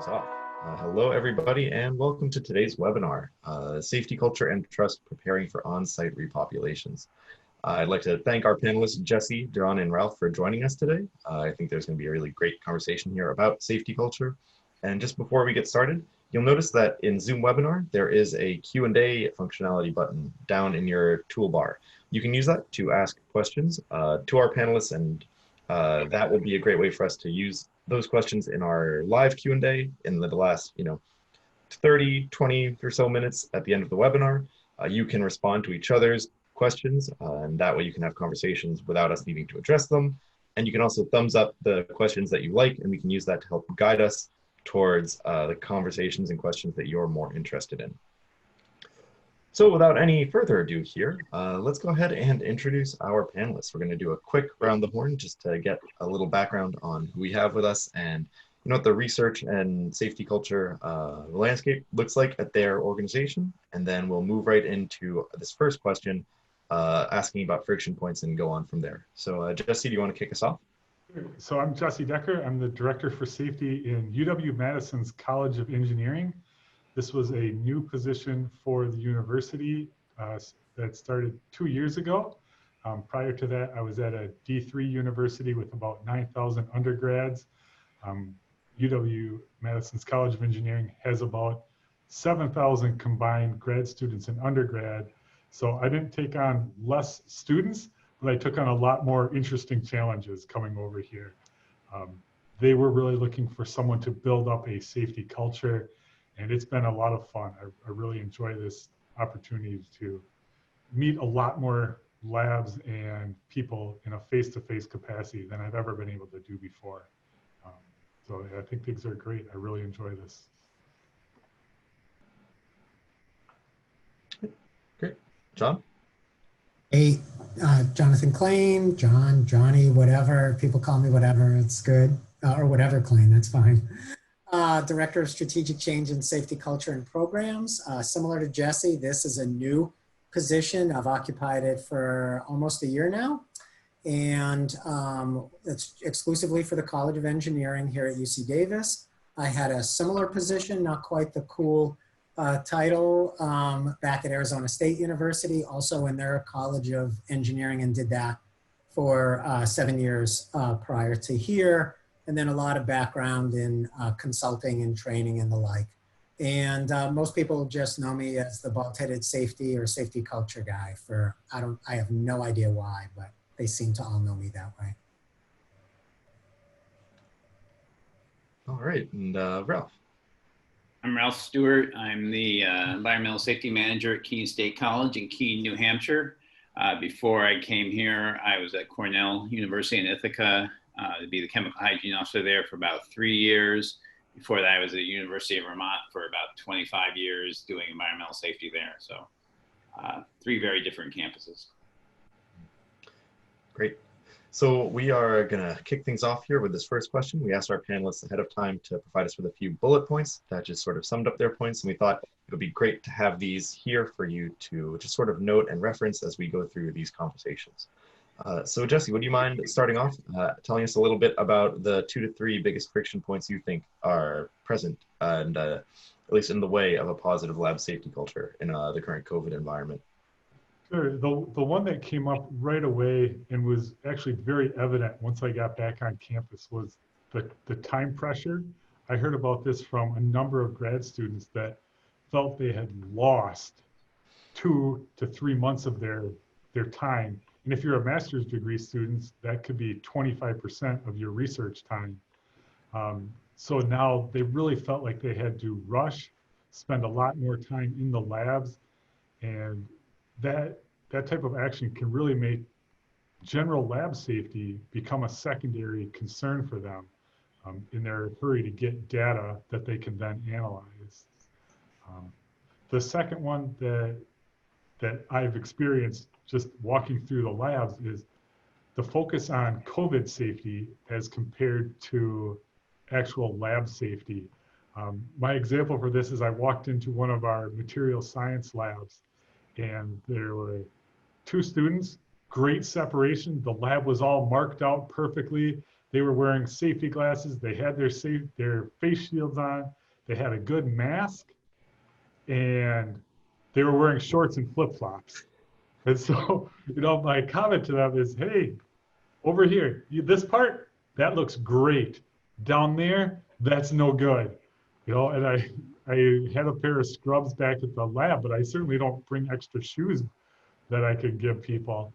things off. Hello, everybody, and welcome to today's webinar, Safety Culture and Trust Preparing for On-Site Repopulations. I'd like to thank our panelists, Jesse, Duran, and Ralph, for joining us today. I think there's going to be a really great conversation here about safety culture. And just before we get started, you'll notice that in Zoom webinar, there is a Q&A functionality button down in your toolbar. You can use that to ask questions to our panelists, and that will be a great way for us to use those questions in our live Q&A in the last 30, 20 or so minutes at the end of the webinar. You can respond to each other's questions, and that way you can have conversations without us needing to address them. And you can also thumbs up the questions that you like, and we can use that to help guide us towards the conversations and questions that you're more interested in. So without any further ado here, let's go ahead and introduce our panelists. We're going to do a quick round the horn just to get a little background on who we have with us and what the research and safety culture landscape looks like at their organization. And then we'll move right into this first question, asking about friction points and go on from there. So Jesse, do you want to kick us off? So I'm Jesse Decker. I'm the Director for Safety in UW-Madison's College of Engineering. This was a new position for the university that started 2 years ago. Prior to that, I was at a D3 university with about 9,000 undergrads. UW-Madison's College of Engineering has about 7,000 combined grad students and undergrad. So I didn't take on less students, but I took on a lot more interesting challenges coming over here. They were really looking for someone to build up a safety culture, and it's been a lot of fun. I really enjoy this opportunity to meet a lot more labs and people in a face-to-face capacity than I've ever been able to do before. So I think things are great. I really enjoy this. Great. John? Hey, Jonathan Klane, John, Johnny, whatever. People call me whatever, it's good. Or whatever, Klane, that's fine. Director of Strategic Change in Safety Culture and Programs. Similar to Jesse, this is a new position. I've occupied it for almost a year now. And it's exclusively for the College of Engineering here at UC Davis. I had a similar position, not quite the cool title, back at Arizona State University, also in their College of Engineering, and did that for 7 years prior to here. And then a lot of background in consulting and training and the like. And most people just know me as the bald-headed safety or safety culture guy I have no idea why, but they seem to all know me that way. All right, and Ralph. I'm Ralph Stuart. I'm the Environmental Safety Manager at Keene State College in Keene, New Hampshire. Before I came here, I was at Cornell University in Ithaca to be the chemical hygiene officer there for about 3 years. Before that, I was at the University of Vermont for about 25 years doing environmental safety there. So 3 very different campuses. Great. So we are going to kick things off here with this first question. We asked our panelists ahead of time to provide us with a few bullet points that just sort of summed up their points. And we thought it would be great to have these here for you to just sort of note and reference as we go through these conversations. So Jesse, would you mind starting off, telling us a little bit about the 2 to 3 biggest friction points you think are present and at least in the way of a positive lab safety culture in the current COVID environment? Sure. The one that came up right away and was actually very evident once I got back on campus was the time pressure. I heard about this from a number of grad students that felt they had lost 2 to 3 months of their time. And if you're a master's degree student, that could be 25% of your research time. So now they really felt like they had to rush, spend a lot more time in the labs, and that type of action can really make general lab safety become a secondary concern for them in their hurry to get data that they can then analyze. The second one that I've experienced just walking through the labs is the focus on COVID safety as compared to actual lab safety. My example for this is I walked into one of our material science labs, and there were 2 students, great separation. The lab was all marked out perfectly. They were wearing safety glasses. They had their face shields on. They had a good mask, and they were wearing shorts and flip-flops. And so, my comment to them is, hey, over here, this part, that looks great. Down there, that's no good. And I had a pair of scrubs back at the lab, but I certainly don't bring extra shoes that I could give people.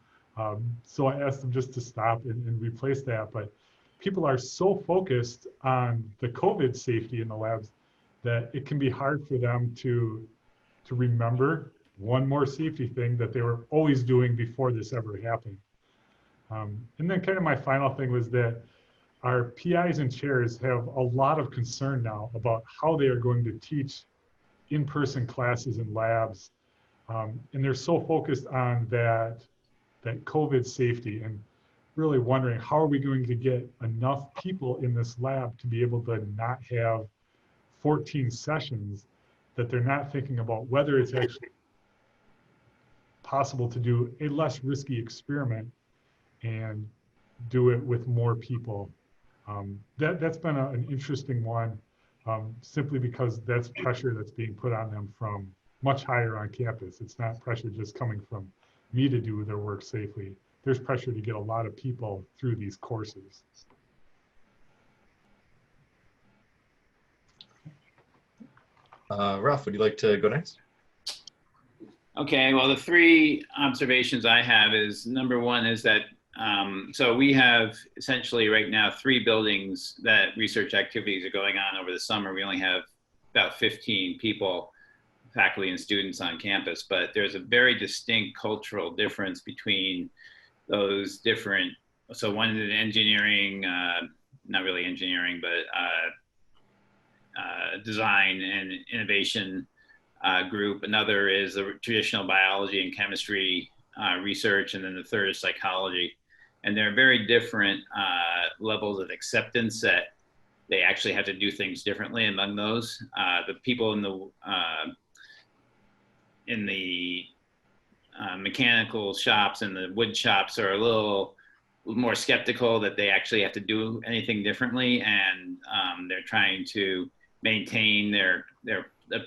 So I asked them just to stop and replace that. But people are so focused on the COVID safety in the labs that it can be hard for them to remember one more safety thing that they were always doing before this ever happened. And then kind of my final thing was that our PIs and chairs have a lot of concern now about how they are going to teach in-person classes and labs. And they're so focused on that COVID safety and really wondering how are we going to get enough people in this lab to be able to not have 14 sessions, that they're not thinking about whether it's actually possible to do a less risky experiment and do it with more people. That's been an interesting one, simply because that's pressure that's being put on them from much higher on campus. It's not pressure just coming from me to do their work safely. There's pressure to get a lot of people through these courses. Ralph, would you like to go next? Okay, well, the three observations I have is, number one is that, so we have essentially right now 3 buildings that research activities are going on over the summer. We only have about 15 people, faculty and students on campus, but there's a very distinct cultural difference between those different, so one is an engineering, not really engineering, but design and innovation group. Another is the traditional biology and chemistry research, and then the third is psychology. And there are very different levels of acceptance that they actually have to do things differently among those. The people in the mechanical shops and the wood shops are a little more skeptical that they actually have to do anything differently, and they're trying to maintain their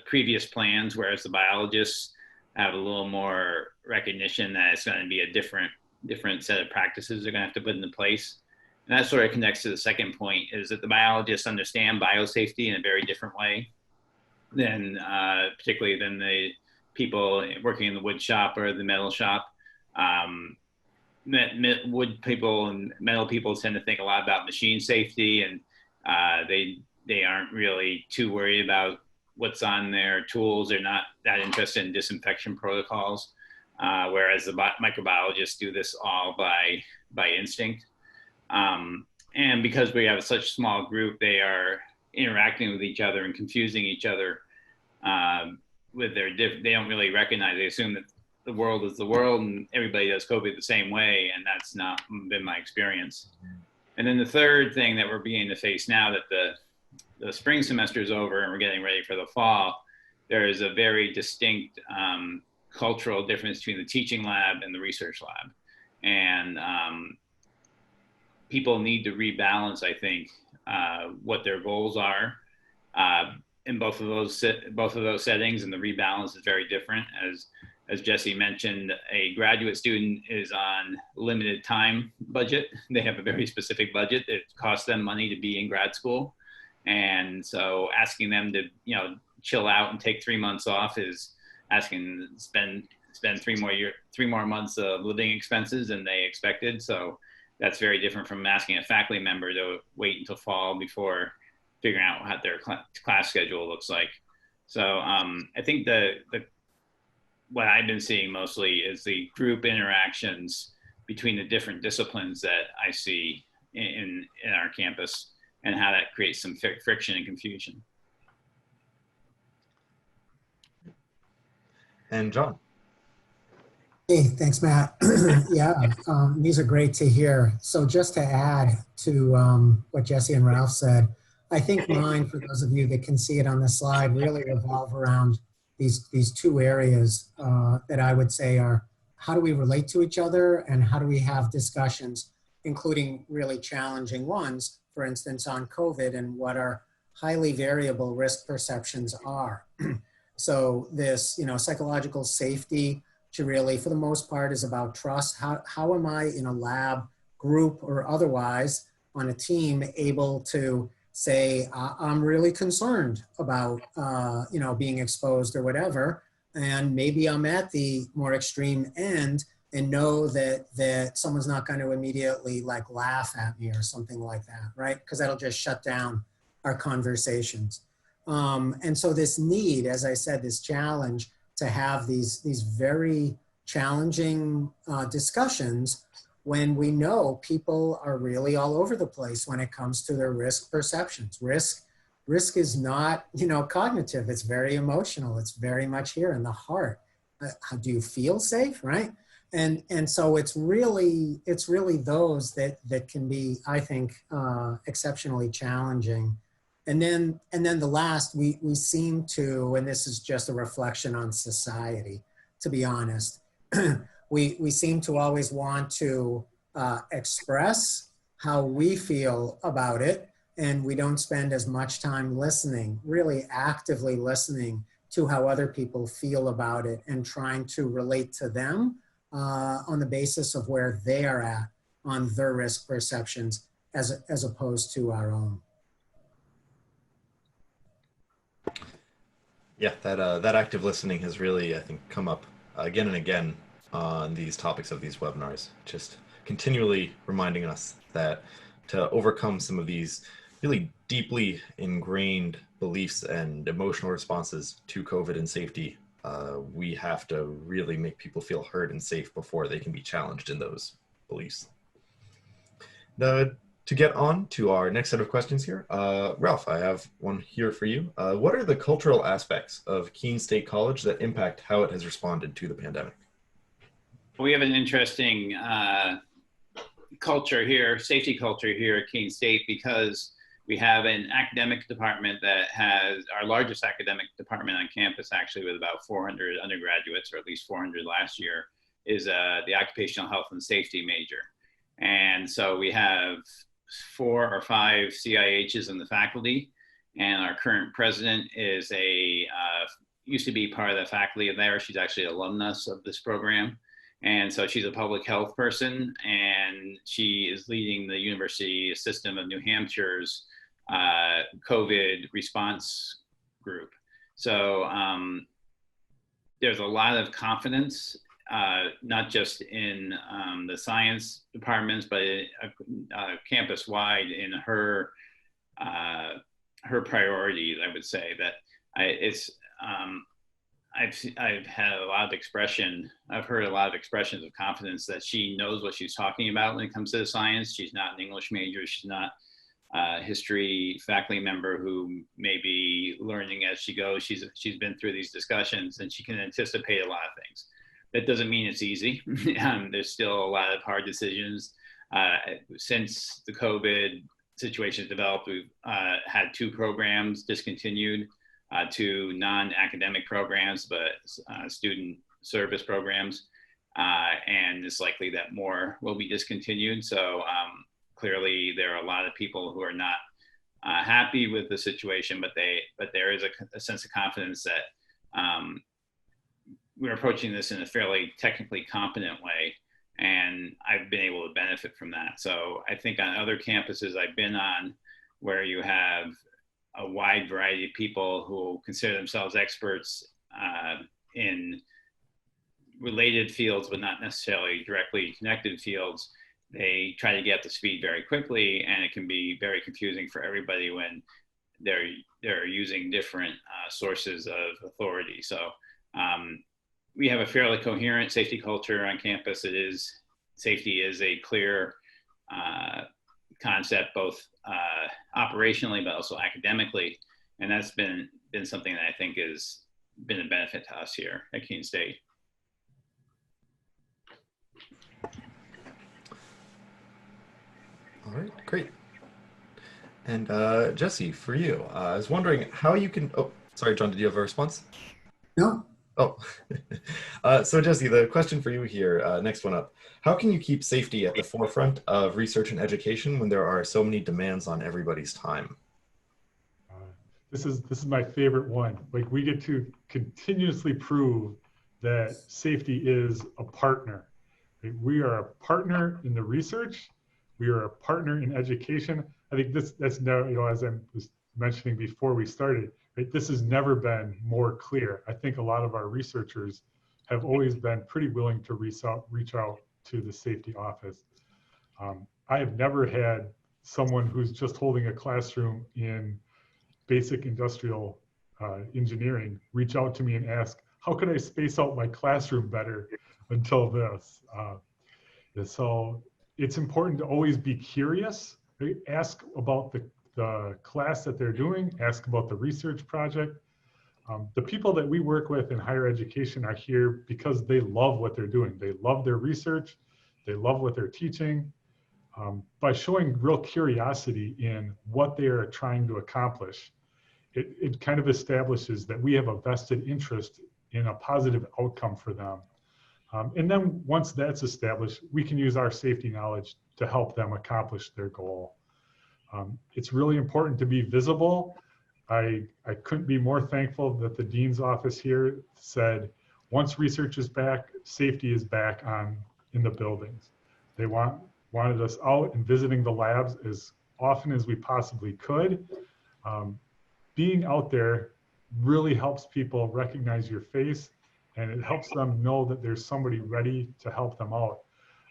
previous plans, whereas the biologists have a little more recognition that it's going to be a different set of practices they're going to have to put into place. And that sort of connects to the second point, is that the biologists understand biosafety in a very different way than particularly than the people working in the wood shop or the metal shop. Wood people and metal people tend to think a lot about machine safety, and they aren't really too worried about what's on their tools. They're not that interested in disinfection protocols, whereas the microbiologists do this all by instinct. And because we have such a small group, they are interacting with each other and confusing each other with they don't really recognize, they assume that the world is the world and everybody does COVID the same way, and that's not been my experience. And then the third thing that we're beginning to face now that the spring semester is over and we're getting ready for the fall, there is a very distinct cultural difference between the teaching lab and the research lab. And people need to rebalance, I think, what their goals are in both of those settings, and the rebalance is very different. As Jesse mentioned, a graduate student is on limited time budget. They have a very specific budget. It costs them money to be in grad school. And so asking them to, chill out and take 3 months off is asking them to spend 3 more months of living expenses than they expected. So that's very different from asking a faculty member to wait until fall before figuring out what their class schedule looks like. So I think what I've been seeing mostly is the group interactions between the different disciplines that I see in our campus, and how that creates some friction and confusion. And John. Hey, thanks, Matt. Yeah, these are great to hear. So just to add to what Jesse and Ralph said, I think mine, for those of you that can see it on the slide, really revolve around these 2 areas that I would say are, how do we relate to each other and how do we have discussions? including really challenging ones, for instance, on COVID and what our highly variable risk perceptions are. So this, psychological safety to really, for the most part, is about trust. How am I in a lab, group, or otherwise on a team able to say, I'm really concerned about, being exposed or whatever, and maybe I'm at the more extreme end and know that someone's not going to immediately like laugh at me or something like that, right? Because that'll just shut down our conversations. And so this need, as I said, this challenge to have these very challenging discussions when we know people are really all over the place when it comes to their risk perceptions. Risk is not, cognitive. It's very emotional. It's very much here in the heart. How do you feel safe, right? And so it's really those that can be, I think, exceptionally challenging. And then the last, we seem to, and this is just a reflection on society, to be honest, we seem to always want to express how we feel about it, and we don't spend as much time listening, really actively listening to how other people feel about it and trying to relate to them on the basis of where they are at on their risk perceptions as opposed to our own. Yeah, that active listening has really, I think, come up again and again on these topics of these webinars, just continually reminding us that to overcome some of these really deeply ingrained beliefs and emotional responses to COVID and safety, we have to really make people feel heard and safe before they can be challenged in those beliefs. To get on to our next set of questions here, Ralph, I have one here for you. What are the cultural aspects of Keene State College that impact how it has responded to the pandemic? We have an interesting culture here, safety culture here at Keene State, because we have an academic department that has our largest academic department on campus, actually, with about 400 undergraduates, or at least 400 last year, is the occupational health and safety major. And so we have 4 or 5 CIHs in the faculty, and our current president is used to be part of the faculty there. She's actually an alumnus of this program. And so she's a public health person, and she is leading the University System of New Hampshire's COVID response group. So there's a lot of confidence, not just in the science departments, but campus-wide in her priorities. I would say that I've had a lot of expression. I've heard a lot of expressions of confidence that she knows what she's talking about when it comes to the science. She's not an English major. She's not a history faculty member who may be learning as she goes. She's been through these discussions, and she can anticipate a lot of things. That doesn't mean it's easy. There's still a lot of hard decisions. Since the COVID situation developed, we've had 2 programs discontinued. 2 non-academic programs, but student service programs, and it's likely that more will be discontinued. So clearly there are a lot of people who are not happy with the situation, but there is a sense of confidence that we're approaching this in a fairly technically competent way, and I've been able to benefit from that. So I think on other campuses I've been on, where you have a wide variety of people who consider themselves experts in related fields, but not necessarily directly connected fields, they try to get up to speed very quickly, and it can be very confusing for everybody when they're using different sources of authority. So we have a fairly coherent safety culture on campus. Safety is a clear concept, both operationally but also academically, and that's been something that I think has been a benefit to us here at Keene State. All right, great. And Jesse, for you, I was wondering how you can, oh, sorry, John, did you have a response? No, Oh, so Jesse, the question for you here, next one up. How can you keep safety at the forefront of research and education when there are so many demands on everybody's time? This is my favorite one. Like, we get to continuously prove that safety is a partner. Right? We are a partner in the research. We are a partner in education. I think that's never, as I was mentioning before we started, right? This has never been more clear. I think a lot of our researchers have always been pretty willing to reach out to the safety office. I have never had someone who's just holding a classroom in basic industrial engineering reach out to me and ask, how could I space out my classroom better until this? So it's important to always be curious. Right? Ask about the class that they're doing, ask about the research project. The people that we work with in higher education are here because they love what they're doing. They love their research. They love what they're teaching. By showing real curiosity in what they are trying to accomplish, it kind of establishes that we have a vested interest in a positive outcome for them. And then once that's established, we can use our safety knowledge to help them accomplish their goal. It's really important to be visible. I couldn't be more thankful that the dean's office here said, once research is back, safety is back in the buildings. They wanted us out and visiting the labs as often as we possibly could. Being out there really helps people recognize your face, and it helps them know that there's somebody ready to help them out.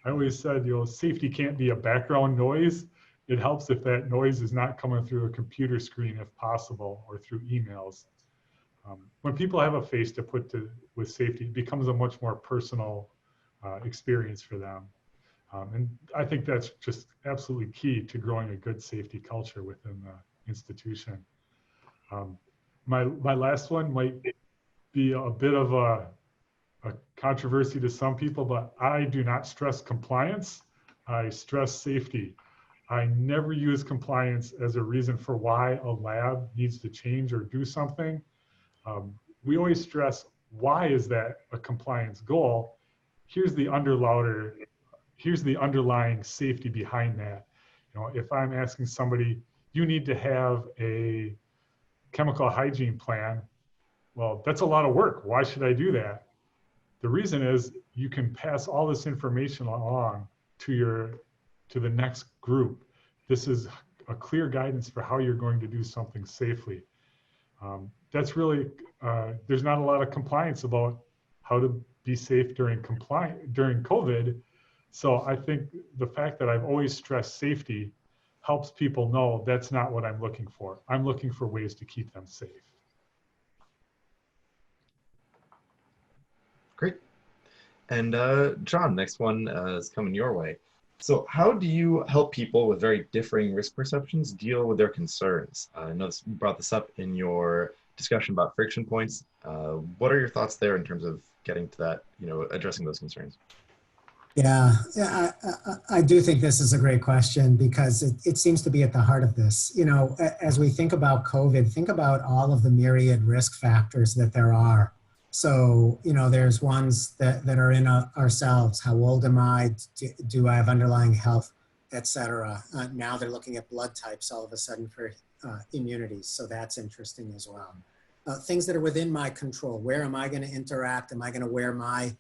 I always said, safety can't be a background noise. It helps if that noise is not coming through a computer screen if possible, or through emails. When people have a face to put with safety, it becomes a much more personal experience for them. And I think that's just absolutely key to growing a good safety culture within the institution. My last one might be a bit of a controversy to some people, but I do not stress compliance. I stress safety. I never use compliance as a reason for why a lab needs to change or do something. We always stress, why is that a compliance goal? Here's the underlying safety behind that. If I'm asking somebody, you need to have a chemical hygiene plan, well, that's a lot of work. Why should I do that? The reason is you can pass all this information along to the next group. This is a clear guidance for how you're going to do something safely. That's really, there's not a lot of compliance about how to be safe during COVID. So I think the fact that I've always stressed safety helps people know that's not what I'm looking for. I'm looking for ways to keep them safe. Great. And John, next one is coming your way. So how do you help people with very differing risk perceptions deal with their concerns? I noticed you brought this up in your discussion about friction points. What are your thoughts there in terms of getting to that, addressing those concerns? Yeah, I do think this is a great question because it seems to be at the heart of this. As we think about COVID, think about all of the myriad risk factors that there are. So, there's ones that are in ourselves. How old am I? Do I have underlying health, et cetera? Now they're looking at blood types all of a sudden for immunities. So that's interesting as well. Things that are within my control. Where am I going to interact? Am I going to wear my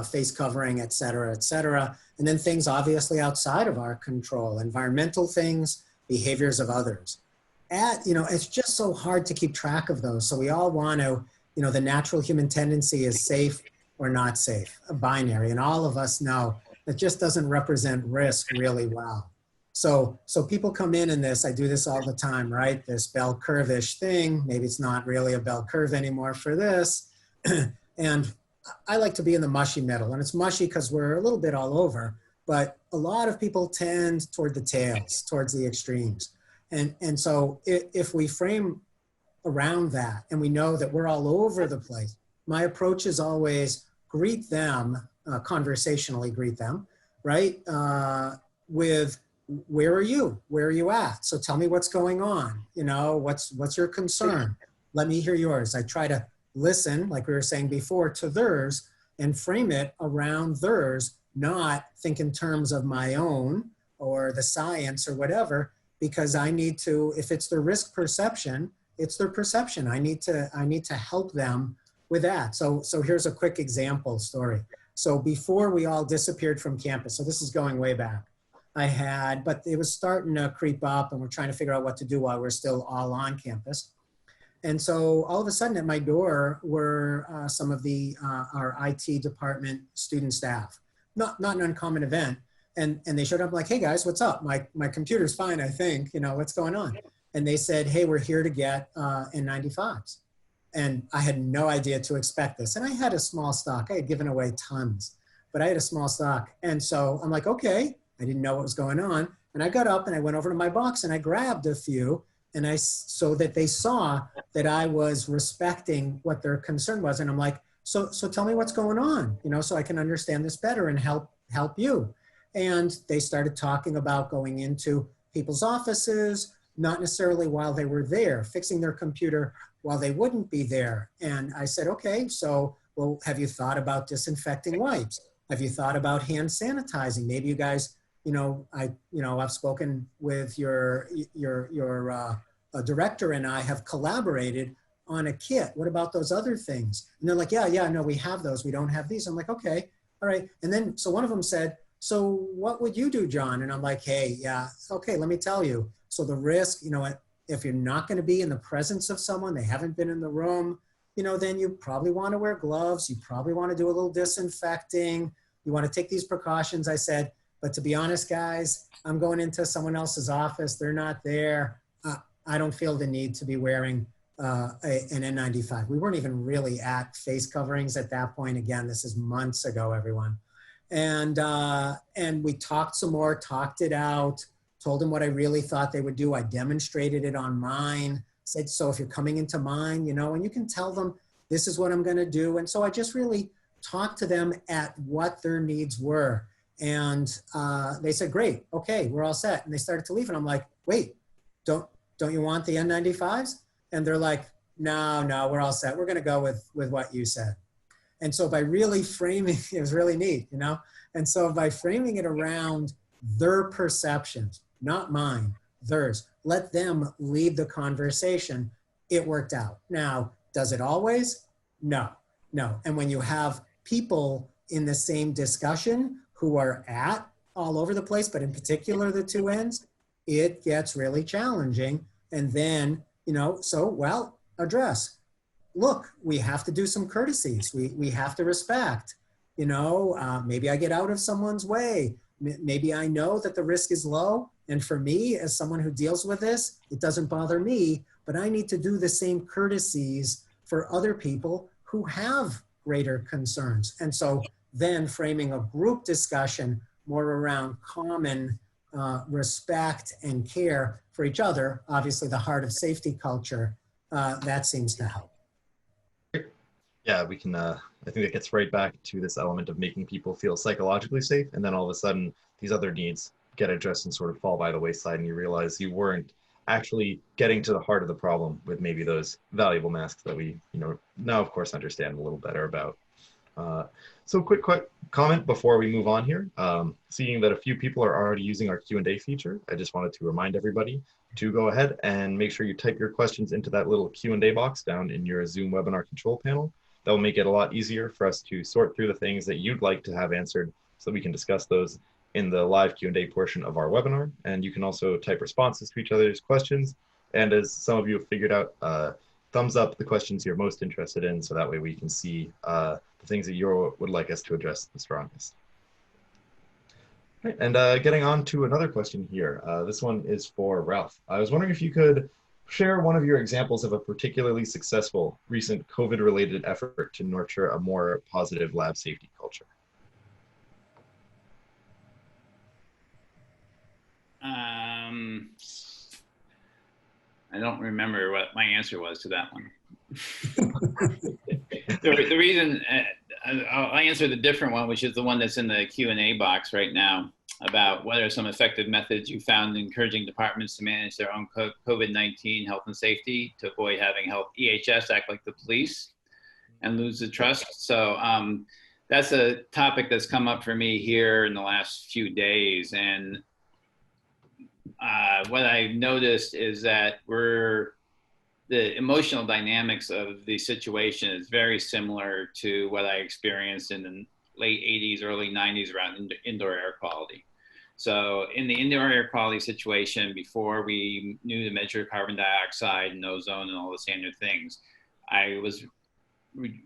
face covering, et cetera, et cetera. And then things obviously outside of our control, environmental things, behaviors of others. It's just so hard to keep track of those. So we all want to, the natural human tendency is safe or not safe, a binary. And all of us know that just doesn't represent risk really well. So people come in this, I do this all the time, right? This bell curve-ish thing, maybe it's not really a bell curve anymore for this. And I like to be in the mushy middle, and it's mushy because we're a little bit all over, but a lot of people tend toward the tails, towards the extremes. And so if we frame around that and we know that we're all over the place, my approach is always greet them, conversationally greet them, right? With where are you? Where are you at? So tell me what's going on. What's your concern? Let me hear yours. I try to listen, like we were saying before, to theirs and frame it around theirs, not think in terms of my own or the science or whatever, because I need to, if it's their risk perception, it's their perception. I need to help them with that. So here's a quick example story. So before we all disappeared from campus, so this is going way back, but it was starting to creep up and we're trying to figure out what to do while we're still all on campus. And so all of a sudden at my door were some of our IT department student staff, not an uncommon event. And they showed up like, hey guys, what's up? My computer's fine, I think, what's going on? And they said, hey, we're here to get N95s. And I had no idea to expect this. And I had a small stock. I had given away tons, but I had a small stock. And so I'm like, okay, I didn't know what was going on. And I got up and I went over to my box and I grabbed a few so that they saw that I was respecting what their concern was. And I'm like, so tell me what's going on, so I can understand this better and help you. And they started talking about going into people's offices, not necessarily while they were there, fixing their computer while they wouldn't be there. And I said, okay, so, well, have you thought about disinfecting wipes? Have you thought about hand sanitizing? Maybe you guys, I've spoken with your director and I have collaborated on a kit. What about those other things? And they're like, yeah, no, we have those. We don't have these. I'm like, okay, all right. And then, so one of them said, so what would you do, John? And I'm like, hey, yeah, okay, let me tell you. So the risk, if you're not going to be in the presence of someone, they haven't been in the room, then you probably want to wear gloves. You probably want to do a little disinfecting. You want to take these precautions. I said, but to be honest, guys, I'm going into someone else's office. They're not there. I don't feel the need to be wearing an N95. We weren't even really at face coverings at that point. Again, this is months ago, everyone. And we talked some more, talked it out, told them what I really thought they would do. I demonstrated it on mine, said, so if you're coming into mine, and you can tell them, this is what I'm going to do. And so I just really talked to them at what their needs were. And they said, great, okay, we're all set. And they started to leave. And I'm like, wait, don't you want the N95s? And they're like, no, we're all set. We're going to go with what you said. And so by really framing, it was really neat, And so by framing it around their perceptions, not mine, theirs, let them lead the conversation, it worked out. Now, does it always? No. And when you have people in the same discussion who are at all over the place, but in particular the two ends, it gets really challenging. And then, address. Look, we have to do some courtesies. We have to respect, maybe I get out of someone's way. Maybe I know that the risk is low. And for me, as someone who deals with this, it doesn't bother me, but I need to do the same courtesies for other people who have greater concerns. And so then framing a group discussion more around common respect and care for each other, obviously the heart of safety culture, that seems to help. Yeah, we can, I think it gets right back to this element of making people feel psychologically safe. And then all of a sudden, these other needs get addressed and sort of fall by the wayside. And you realize you weren't actually getting to the heart of the problem with maybe those valuable masks that we, now of course understand a little better about. So quick comment before we move on here. Seeing that a few people are already using our Q&A feature, I just wanted to remind everybody to go ahead and make sure you type your questions into that little Q&A box down in your Zoom webinar control panel. That will make it a lot easier for us to sort through the things that you'd like to have answered so that we can discuss those in the live Q&A portion of our webinar. And you can also type responses to each other's questions. And as some of you have figured out, thumbs up the questions you're most interested in, so that way we can see the things that you would like us to address the strongest. Right, and getting on to another question here. This one is for Ralph. I was wondering if you could share one of your examples of a particularly successful recent COVID-related effort to nurture a more positive lab safety culture. I don't remember what my answer was to that one. The reason, I'll answer the different one, which is the one that's in the Q&A box right now, about what are some effective methods you found encouraging departments to manage their own COVID-19 health and safety to avoid having EHS act like the police. and lose the trust. So that's a topic that's come up for me here in the last few days. And what I've noticed is that the emotional dynamics of the situation is very similar to what I experienced in the late 80s, early 90s around indoor air quality. So in the indoor air quality situation, before we knew to measure carbon dioxide and ozone and all the standard things,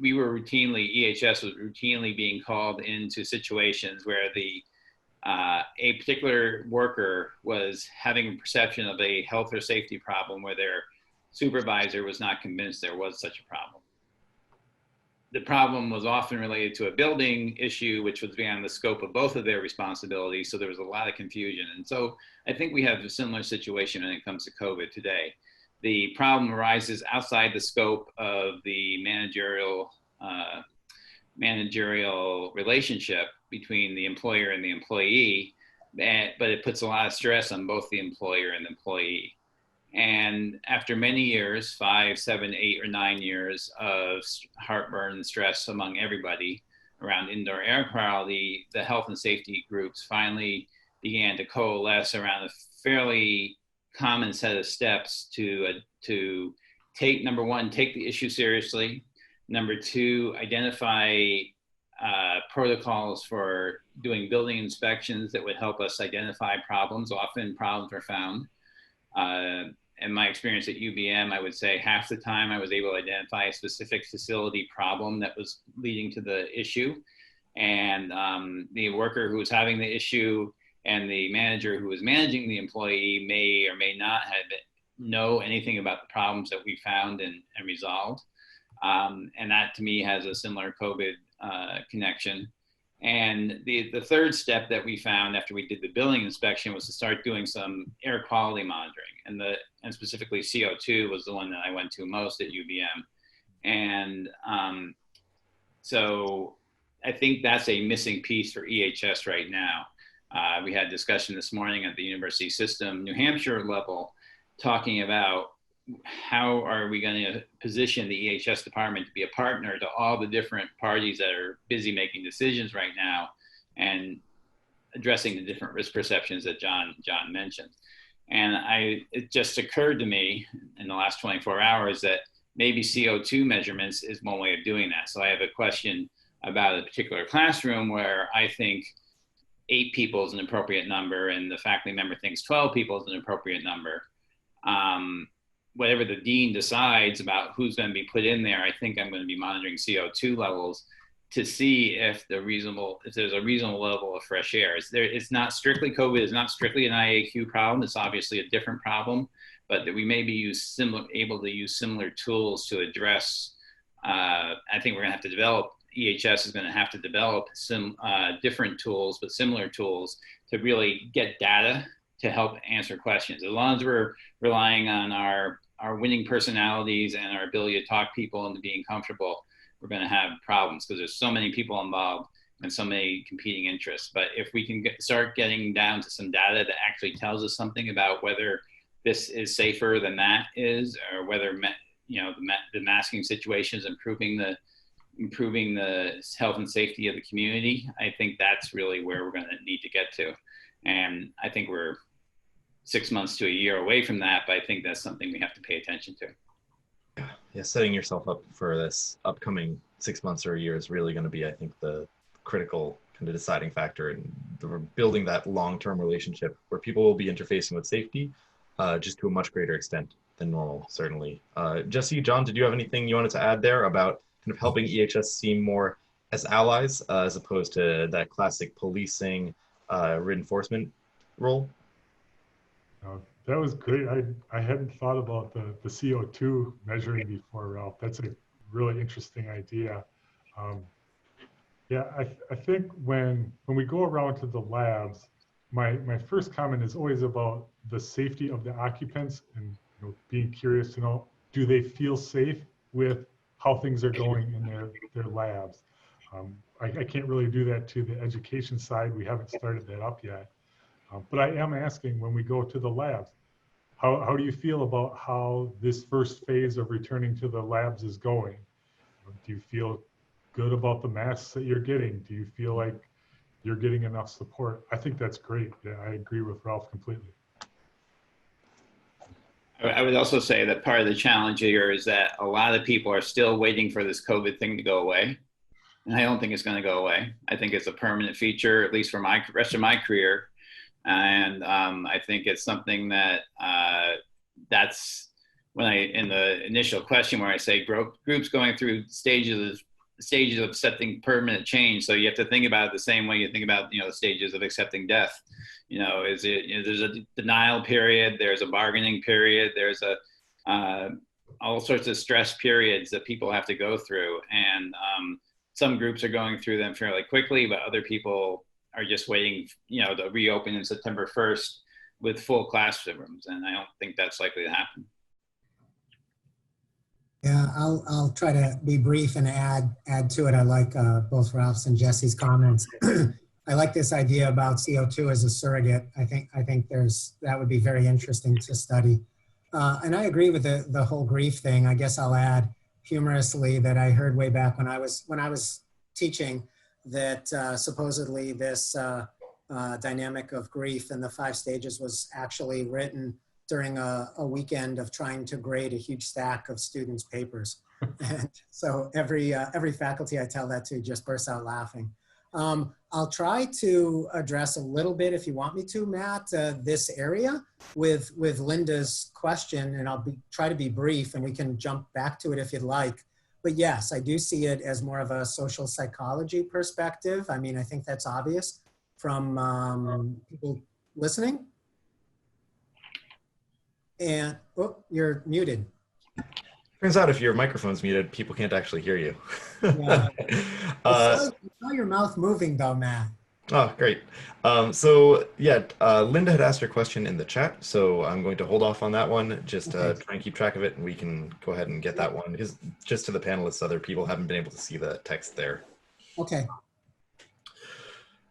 we were routinely, EHS was routinely being called into situations where a particular worker was having a perception of a health or safety problem where their supervisor was not convinced there was such a problem. The problem was often related to a building issue, which was beyond the scope of both of their responsibilities. So there was a lot of confusion. And so I think we have a similar situation when it comes to COVID today. The problem arises outside the scope of the managerial relationship between the employer and the employee, but it puts a lot of stress on both the employer and the employee. And after many years, 5, 7, 8, or 9 years of heartburn and stress among everybody around indoor air quality, the health and safety groups finally began to coalesce around a fairly common set of steps to take, number one, take the issue seriously. Number two, identify protocols for doing building inspections that would help us identify problems. Often problems are found. In my experience at UVM, I would say half the time I was able to identify a specific facility problem that was leading to the issue. And the worker who was having the issue and the manager who was managing the employee may or may not know anything about the problems that we found and resolved. And that to me has a similar COVID connection. And the third step that we found after we did the building inspection was to start doing some air quality monitoring. And specifically CO2 was the one that I went to most at UVM. And so I think that's a missing piece for EHS right now. We had discussion this morning at the University System, New Hampshire level, talking about how are we going to position the EHS department to be a partner to all the different parties that are busy making decisions right now and addressing the different risk perceptions that John mentioned. And it just occurred to me in the last 24 hours that maybe CO2 measurements is one way of doing that. So I have a question about a particular classroom where I think 8 people is an appropriate number and the faculty member thinks 12 people is an appropriate number. Whatever the dean decides about who's going to be put in there, I think I'm going to be monitoring CO2 levels to see if there's a reasonable level of fresh air. It's not strictly COVID, it's not strictly an IAQ problem, it's obviously a different problem, but that we may be able to use similar tools to address, I think we're going to have to develop, EHS is going to have to develop some different tools, but similar tools to really get data to help answer questions. As long as we're relying on our winning personalities and our ability to talk people into being comfortable, we're going to have problems because there's so many people involved and so many competing interests. But if we can start getting down to some data that actually tells us something about whether this is safer than that is, or whether the masking situation is improving the health and safety of the community, I think that's really where we're going to need to get to. And I think we're 6 months to a year away from that, but I think that's something we have to pay attention to. Yeah, setting yourself up for this upcoming 6 months or a year is really going to be, I think, the critical kind of deciding factor in building that long-term relationship where people will be interfacing with safety just to a much greater extent than normal, certainly. Jesse, John, did you have anything you wanted to add there about kind of helping EHS seem more as allies as opposed to that classic policing reinforcement role? That was great. I hadn't thought about the CO2 measuring before, Ralph. That's a really interesting idea. Yeah, I think when we go around to the labs, my first comment is always about the safety of the occupants and being curious to know, do they feel safe with how things are going in their labs? I can't really do that to the education side. We haven't started that up yet. But I am asking when we go to the labs, how do you feel about how this first phase of returning to the labs is going? Do you feel good about the masks that you're getting? Do you feel like you're getting enough support? I think that's great. Yeah, I agree with Ralph completely. I would also say that part of the challenge here is that a lot of people are still waiting for this COVID thing to go away. And I don't think it's going to go away. I think it's a permanent feature, at least for my rest of my career. And I think it's something that that's when in the initial question where I say groups going through stages of accepting permanent change. So you have to think about it the same way you think about, the stages of accepting death. There's a denial period, there's a bargaining period, there's all sorts of stress periods that people have to go through. And some groups are going through them fairly quickly, but other people are just waiting, to reopen in September 1st with full classrooms. And I don't think that's likely to happen. Yeah, I'll try to be brief and add to it. I like both Ralph's and Jesse's comments. I like this idea about CO2 as a surrogate. I think that would be very interesting to study. And I agree with the whole grief thing. I guess I'll add humorously that I heard way back when I was teaching that supposedly this dynamic of grief and the 5 stages was actually written during a weekend of trying to grade a huge stack of students' papers. And so every faculty I tell that to just bursts out laughing. I'll try to address a little bit, if you want me to, Matt, this area with Linda's question, and I'll try to be brief, and we can jump back to it if you'd like. But yes, I do see it as more of a social psychology perspective. I mean, I think that's obvious from people listening. And, oh, you're muted. Turns out if your microphone's muted, people can't actually hear you. Yeah. I saw your mouth moving though, Matt. Oh, great. Linda had asked her question in the chat, so I'm going to hold off on that one. Just try and keep track of it, and we can go ahead and get that one, because just to the panelists, other people haven't been able to see the text there. Okay.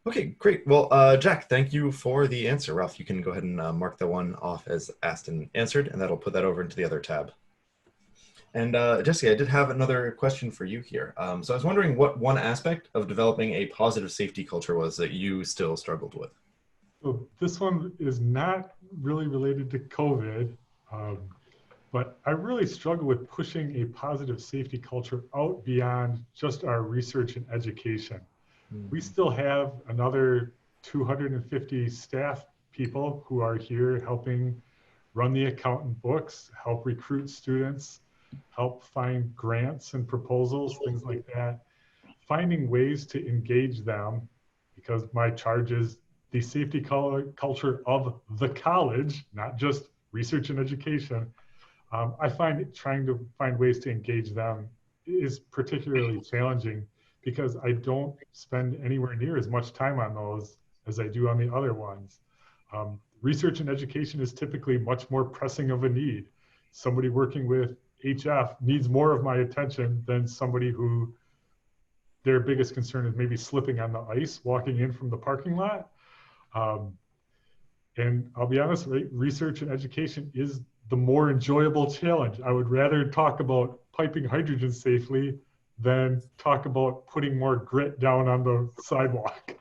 Okay, great. Well, Jack, thank you for the answer. Ralph, you can go ahead and mark the one off as asked and answered, and that'll put that over into the other tab. And Jesse, I did have another question for you here. So I was wondering what one aspect of developing a positive safety culture was that you still struggled with. So this one is not really related to COVID, but I really struggle with pushing a positive safety culture out beyond just our research and education. We still have another 250 staff people who are here helping run the accountant books, help recruit students, help find grants and proposals, things like that. Finding ways to engage them, because my charge is the safety culture of the college, not just research and education. I find trying to find ways to engage them is particularly challenging, because I don't spend anywhere near as much time on those as I do on the other ones. Research and education is typically much more pressing of a need. Somebody working with HF needs more of my attention than somebody who their biggest concern is maybe slipping on the ice walking in from the parking lot. And I'll be honest, research and education is the more enjoyable challenge. I would rather talk about piping hydrogen safely than talk about putting more grit down on the sidewalk.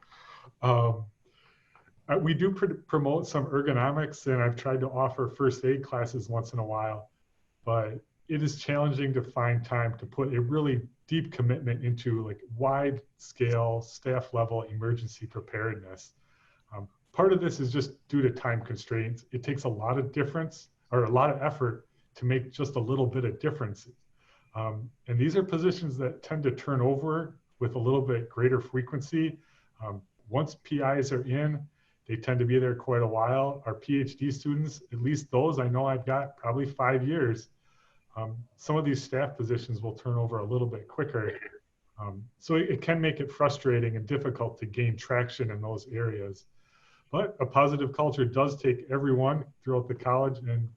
We do promote some ergonomics, and I've tried to offer first aid classes once in a while, but it is challenging to find time to put a really deep commitment into like wide scale staff level emergency preparedness. Part of this is just due to time constraints. It takes a lot of effort to make just a little bit of difference. And these are positions that tend to turn over with a little bit greater frequency. Once PIs are in, they tend to be there quite a while. Our PhD students, at least those I know I've got probably 5 years. Some of these staff positions will turn over a little bit quicker. So it can make it frustrating and difficult to gain traction in those areas. But a positive culture does take everyone throughout the college, and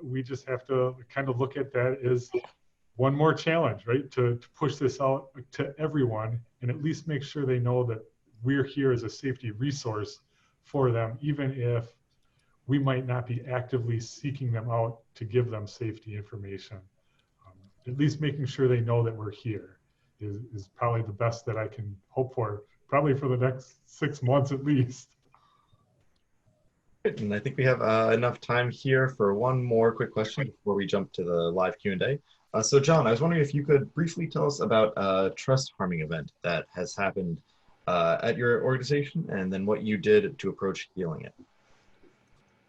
we just have to kind of look at that as one more challenge, right? To push this out to everyone and at least make sure they know that we're here as a safety resource for them, even if we might not be actively seeking them out to give them safety information. At least making sure they know that we're here. is probably the best that I can hope for, probably for the next 6 months at least. And I think we have enough time here for one more quick question before we jump to the live Q&A. So John, I was wondering if you could briefly tell us about a trust harming event that has happened at your organization, and then what you did to approach healing it.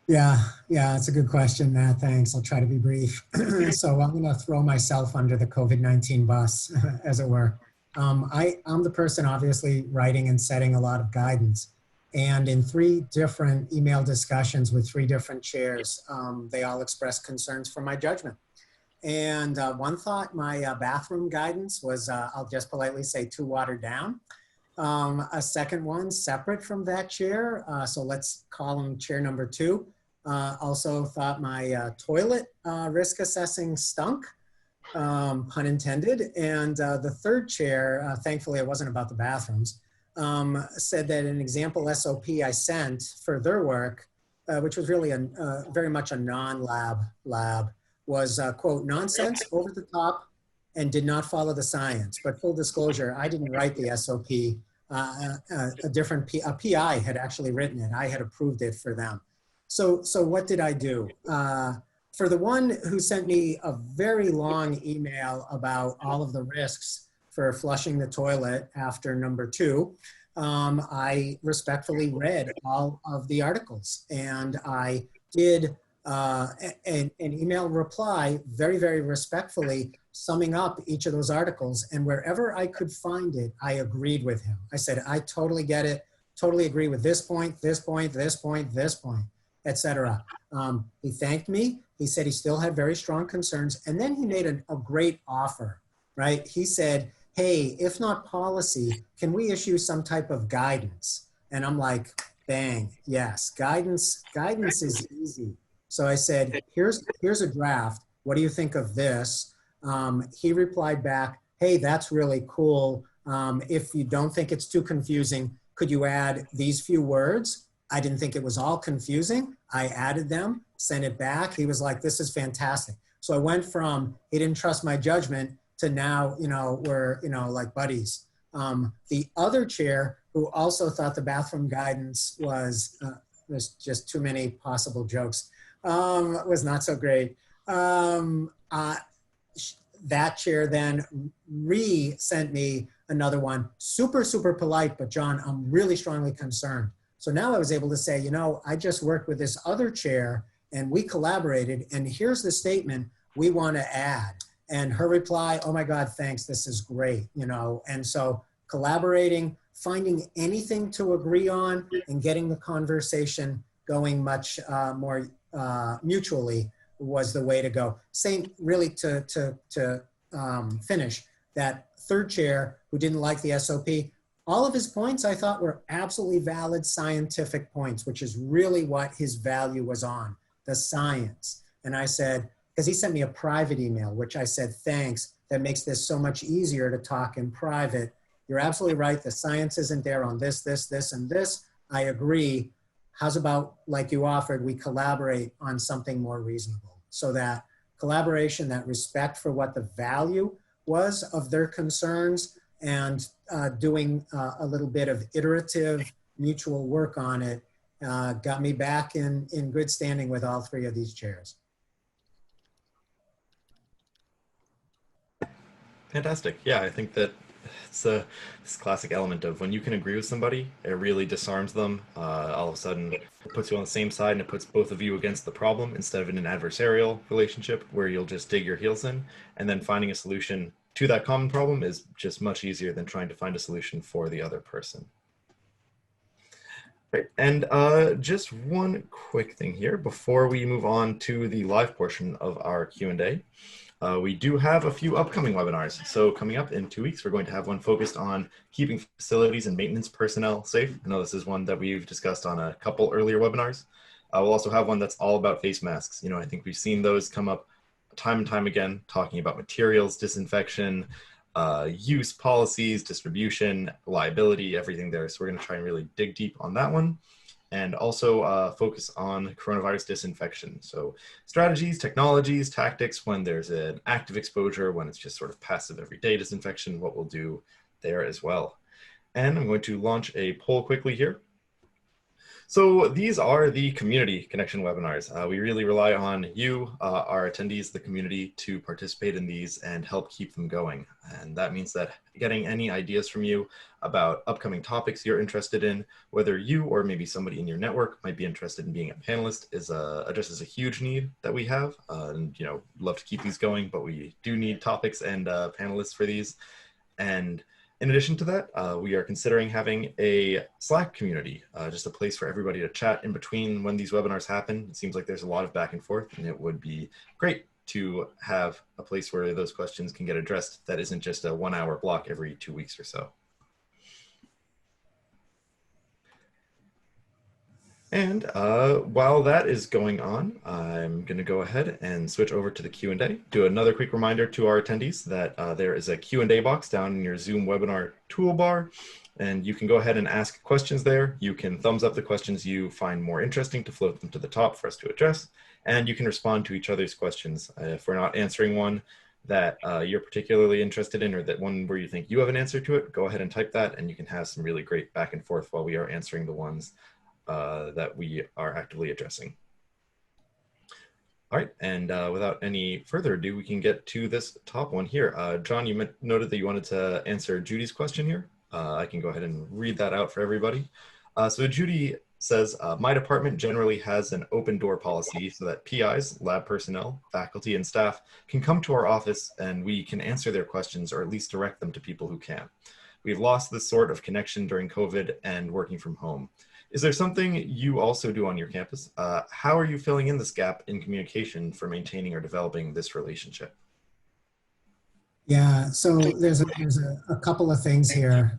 Yeah, it's a good question, Matt. Thanks. I'll try to be brief. So I'm going to throw myself under the COVID-19 bus, as it were. I'm the person obviously writing and setting a lot of guidance. And in 3 different email discussions with 3 different chairs, they all expressed concerns for my judgment. And one thought my bathroom guidance was, I'll just politely say, too watered down. A second one, separate from that chair, so let's call him chair number 2, also thought my toilet risk assessing stunk, pun intended. And the third chair, thankfully it wasn't about the bathrooms, said that an example SOP I sent for their work, which was really very much a non-lab lab, was, quote, nonsense, over the top, and did not follow the science. But full disclosure, I didn't write the SOP. A PI had actually written it. I had approved it for them. So what did I do? For the one who sent me a very long email about all of the risks for flushing the toilet after number 2, I respectfully read all of the articles, and I did an email reply very, very respectfully summing up each of those articles, and wherever I could find it, I agreed with him. I said, I totally get it, totally agree with this point, this point, this point, this point, etc. He thanked me. He said he still had very strong concerns, and then he made a great offer, right? He said, hey, if not policy, can we issue some type of guidance? And I'm like, bang, yes, guidance is easy. So I said, here's a draft. What do you think of this? He replied back, hey, that's really cool. If you don't think it's too confusing, could you add these few words? I didn't think it was all confusing. I added them, sent it back. He was like, this is fantastic. So I went from, he didn't trust my judgment, to now, we're, like buddies. The other chair, who also thought the bathroom guidance was, there's just too many possible jokes, was not so great. That chair then sent me another one, super, super polite, but John, I'm really strongly concerned. So now I was able to say, I just worked with this other chair and we collaborated, and here's the statement we want to add. And her reply, oh my God, thanks, this is great, And so collaborating, finding anything to agree on, and getting the conversation going much more mutually was the way to go. Same, really, to finish, that third chair who didn't like the SOP, all of his points I thought were absolutely valid scientific points, which is really what his value was on, the science. And I said, because he sent me a private email, which I said, thanks, that makes this so much easier to talk in private. You're absolutely right, the science isn't there on this, this, this, and this. I agree. How's about, like you offered, we collaborate on something more reasonable? So that collaboration, that respect for what the value was of their concerns, and doing a little bit of iterative mutual work on it got me back in good standing with all 3 of these chairs. Fantastic. Yeah, I think that it's this classic element of when you can agree with somebody, it really disarms them. All of a sudden, it puts you on the same side, and it puts both of you against the problem instead of in an adversarial relationship where you'll just dig your heels in. And then finding a solution to that common problem is just much easier than trying to find a solution for the other person. Right. And just one quick thing here before we move on to the live portion of our Q&A. We do have a few upcoming webinars. So coming up in 2 weeks, we're going to have one focused on keeping facilities and maintenance personnel safe. I know this is one that we've discussed on a couple earlier webinars. We'll also have one that's all about face masks. I think we've seen those come up time and time again, talking about materials, disinfection, use policies, distribution, liability, everything there. So we're going to try and really dig deep on that one. and also focus on coronavirus disinfection. So strategies, technologies, tactics when there's an active exposure, when it's just sort of passive everyday disinfection, what we'll do there as well. And I'm going to launch a poll quickly here. So these are the community connection webinars. We really rely on you, our attendees, the community, to participate in these and help keep them going. And that means that getting any ideas from you about upcoming topics you're interested in, whether you or maybe somebody in your network might be interested in being a panelist, is addresses a huge need that we have. And love to keep these going, but we do need topics and panelists for these. And in addition to that, we are considering having a Slack community, just a place for everybody to chat in between when these webinars happen. It seems like there's a lot of back and forth, and it would be great to have a place where those questions can get addressed that isn't just a 1 hour block every 2 weeks or so. And while that is going on, I'm going to go ahead and switch over to the Q&A. Do another quick reminder to our attendees that there is a Q&A box down in your Zoom webinar toolbar, and you can go ahead and ask questions there. You can thumbs up the questions you find more interesting to float them to the top for us to address, and you can respond to each other's questions. If we're not answering one that you're particularly interested in, or that one where you think you have an answer to it, go ahead and type that, and you can have some really great back and forth while we are answering the ones that we are actively addressing. All right, and without any further ado, we can get to this top one here. John, you noted that you wanted to answer Judy's question here. I can go ahead and read that out for everybody. So Judy says, my department generally has an open door policy so that PIs, lab personnel, faculty, and staff can come to our office and we can answer their questions or at least direct them to people who can. We've lost this sort of connection during COVID and working from home. Is there something you also do on your campus? How are you filling in this gap in communication for maintaining or developing this relationship? Yeah, so there's a couple of things here.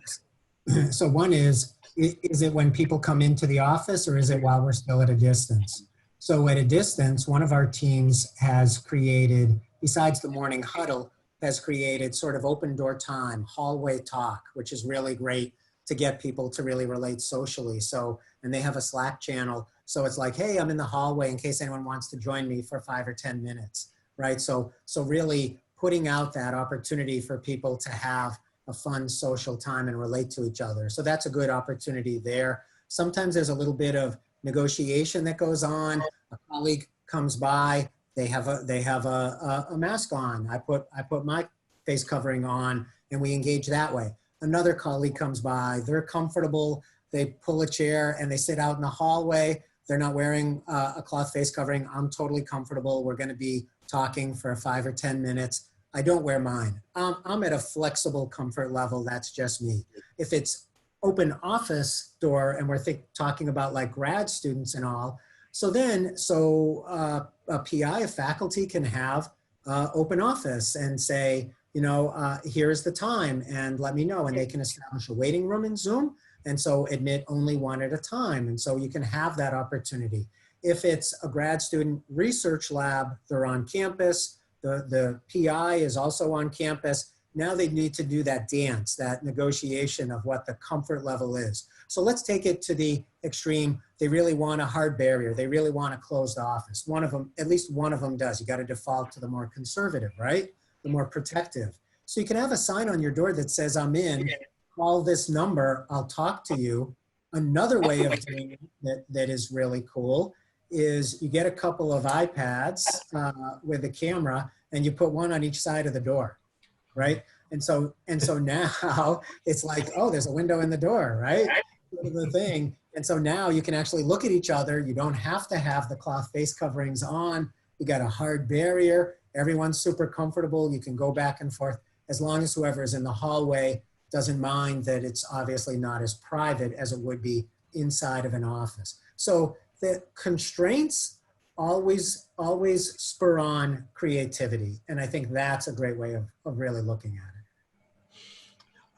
So one is it when people come into the office, or is it while we're still at a distance? So at a distance, one of our teams has created, besides the morning huddle, has created sort of open door time, hallway talk, which is really great to get people to really relate socially. So, and they have a Slack channel. So it's like, hey, I'm in the hallway in case anyone wants to join me for 5 or 10 minutes, right? So really putting out that opportunity for people to have a fun social time and relate to each other. So that's a good opportunity there. Sometimes there's a little bit of negotiation that goes on. A colleague comes by, they have a mask on. I put my face covering on, and we engage that way. Another colleague comes by, they're comfortable, they pull a chair and they sit out in the hallway. They're not wearing a cloth face covering. I'm totally comfortable. We're gonna be talking for 5 or 10 minutes. I don't wear mine. I'm at a flexible comfort level, that's just me. If it's open office door and we're talking about like grad students and all, so a PI, a faculty can have open office and say, here's the time and let me know. And they can establish a waiting room in Zoom. And so admit only one at a time. And so you can have that opportunity. If it's a grad student research lab, they're on campus, the PI is also on campus. Now they need to do that dance, that negotiation of what the comfort level is. So let's take it to the extreme. They really want a hard barrier. They really want a closed office. One of them, at least one of them does. You got to default to the more conservative, right? The more protective. So you can have a sign on your door that says, I'm in, call this number, I'll talk to you. Another way of doing it that is really cool is you get a couple of iPads with a camera and you put one on each side of the door, right? And so now it's like, oh, there's a window in the door, right? The thing. And so now you can actually look at each other. You don't have to have the cloth face coverings on. You got a hard barrier. Everyone's super comfortable. You can go back and forth as long as whoever is in the hallway doesn't mind that it's obviously not as private as it would be inside of an office. So the constraints always spur on creativity. And I think that's a great way of really looking at it.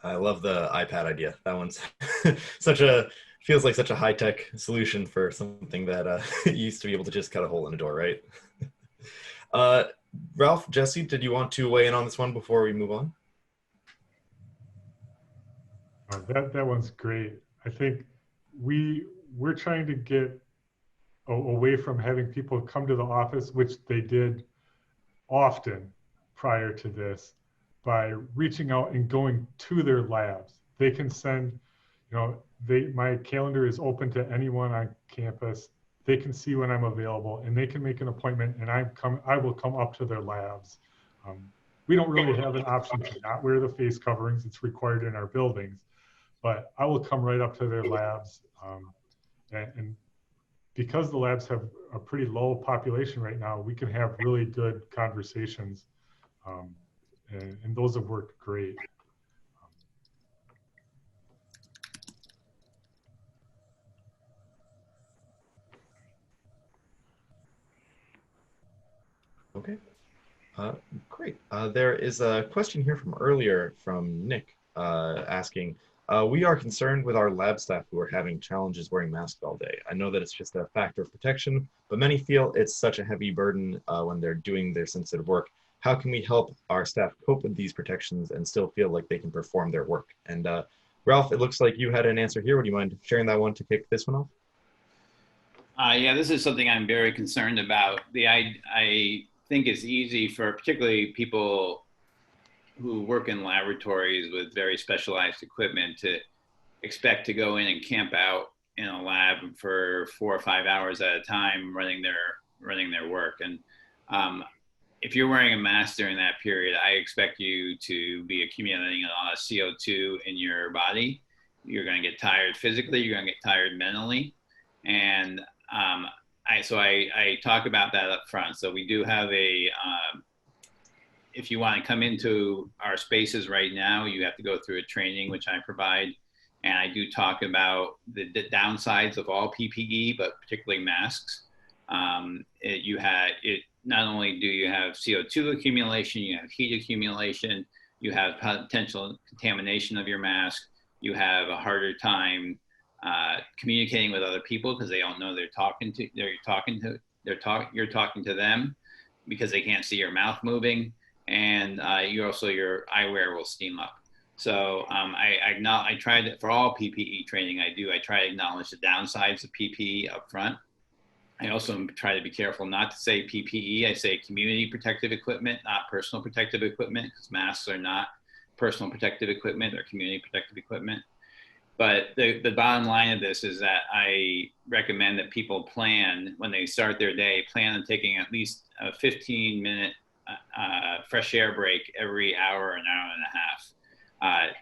I love the iPad idea. That one's feels like such a high-tech solution for something that used to be able to just cut a hole in a door, right? Ralph, Jesse, did you want to weigh in on this one before we move on? That one's great. I think we we're trying to get away from having people come to the office, which they did often prior to this, by reaching out and going to their labs. They can send, my calendar is open to anyone on campus. They can see when I'm available and they can make an appointment, and I will come up to their labs. We don't really have an option to not wear the face coverings. It's required in our buildings, but I will come right up to their labs. And because the labs have a pretty low population right now, we can have really good conversations. And those have worked great. Okay, great. There is a question here from earlier from Nick asking, we are concerned with our lab staff who are having challenges wearing masks all day. I know that it's just a factor of protection, but many feel it's such a heavy burden when they're doing their sensitive work. How can we help our staff cope with these protections and still feel like they can perform their work? And Ralph, it looks like you had an answer here. Would you mind sharing that one to kick this one off? Yeah, this is something I'm very concerned about. I think it's easy for particularly people who work in laboratories with very specialized equipment to expect to go in and camp out in a lab for 4 or 5 hours at a time running their work. And if you're wearing a mask during that period, I expect you to be accumulating a lot of CO2 in your body. You're going to get tired physically, you're going to get tired mentally. And I talk about that up front. So we do have if you want to come into our spaces right now, you have to go through a training, which I provide. And I do talk about the downsides of all PPE, but particularly masks. Not only do you have CO2 accumulation, you have heat accumulation, you have potential contamination of your mask, you have a harder time communicating with other people because they don't know you're talking to them because they can't see your mouth moving, and your eyewear will steam up. So I try to, for all PPE training I try to acknowledge the downsides of PPE up front. I also try to be careful not to say PPE. I say community protective equipment, not personal protective equipment, because masks are not personal protective equipment, they're community protective equipment. But the bottom line of this is that I recommend that people plan, when they start their day, plan on taking at least a 15-minute fresh air break every hour, an hour and a half.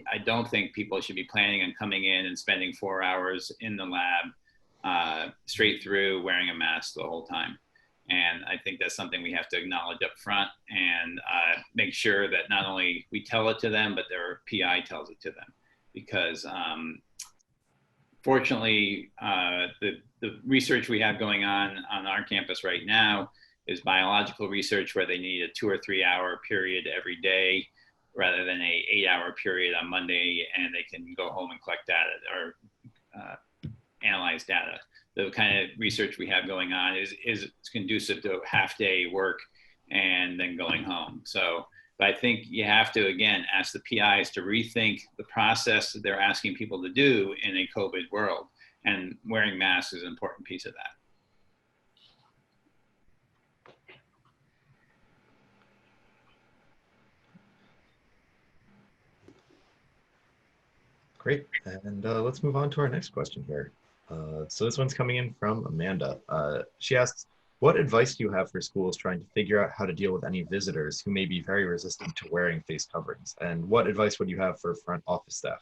I don't think people should be planning on coming in and spending 4 hours in the lab straight through wearing a mask the whole time. And I think that's something we have to acknowledge up front and make sure that not only we tell it to them, but their PI tells it to them. Because fortunately, the research we have going on our campus right now is biological research where they need a 2 or 3 hour period every day rather than a 8-hour period on Monday, and they can go home and collect data or analyze data. The kind of research we have going on is conducive to half-day work and then going home. So, but I think you have to, again, ask the PIs to rethink the process that they're asking people to do in a COVID world. And wearing masks is an important piece of that. Great, and let's move on to our next question here. So this one's coming in from Amanda. She asks, what advice do you have for schools trying to figure out how to deal with any visitors who may be very resistant to wearing face coverings? And what advice would you have for front office staff?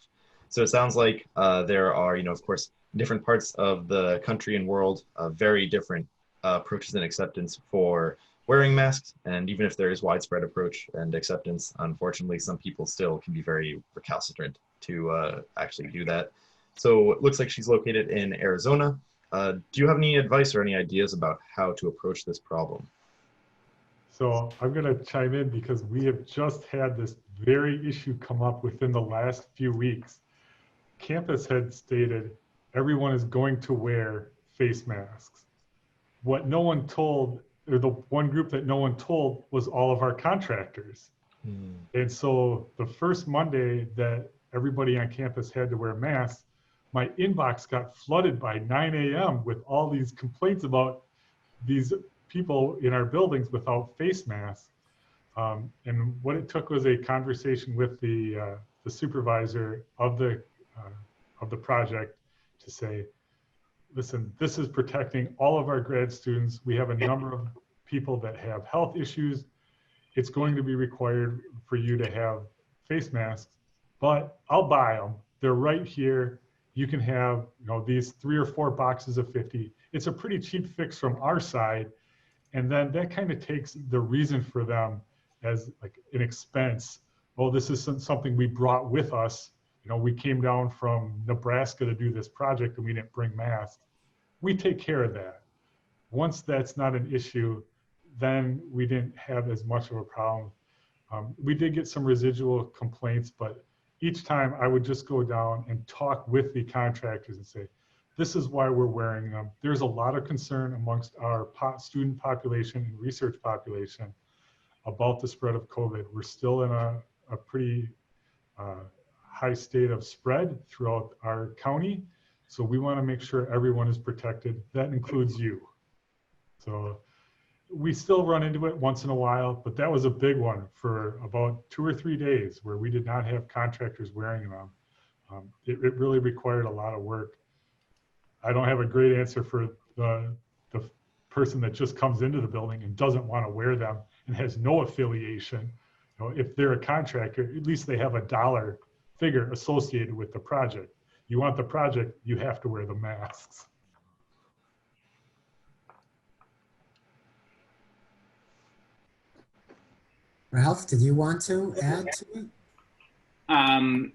So it sounds like there are, of course, different parts of the country and world, very different approaches and acceptance for wearing masks. And even if there is widespread approach and acceptance, unfortunately, some people still can be very recalcitrant to actually do that. So it looks like she's located in Arizona. Do you have any advice or any ideas about how to approach this problem? So I'm going to chime in because we have just had this very issue come up within the last few weeks. Campus had stated everyone is going to wear face masks. What no one told, or the one group that no one told, was all of our contractors. And so the first Monday that everybody on campus had to wear masks, my inbox got flooded by 9 a.m. with all these complaints about these people in our buildings without face masks. And what it took was a conversation with the supervisor of the project to say, listen, this is protecting all of our grad students. We have a number of people that have health issues. It's going to be required for you to have face masks, but I'll buy them. They're right here. You can have, you know, these 3 or 4 boxes of 50. It's a pretty cheap fix from our side. And then that kind of takes the reason for them as like an expense. Oh, this is something we brought with us. You know, we came down from Nebraska to do this project and we didn't bring masks. We take care of that. Once that's not an issue, then we didn't have as much of a problem. We did get some residual complaints, but each time I would just go down and talk with the contractors and say, this is why we're wearing them. There's a lot of concern amongst our student population and research population about the spread of COVID. We're still in a pretty high state of spread throughout our county. So we want to make sure everyone is protected. That includes you. So we still run into it once in a while, but that was a big one for about 2 or 3 days where we did not have contractors wearing them. It really required a lot of work. I don't have a great answer for the person that just comes into the building and doesn't want to wear them and has no affiliation. You know, if they're a contractor, at least they have a dollar figure associated with the project. You want the project, you have to wear the masks. Ralph, did you want to add to it?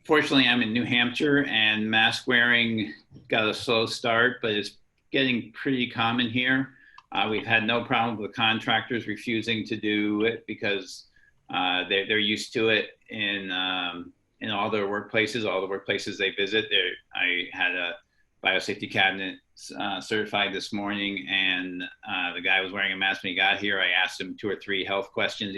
Fortunately, I'm in New Hampshire and mask wearing got a slow start, but it's getting pretty common here. We've had no problem with contractors refusing to do it because they're used to it in all their workplaces, all the workplaces they visit. I had a biosafety cabinet certified this morning, and the guy was wearing a mask when he got here. I asked him 2 or 3 health questions.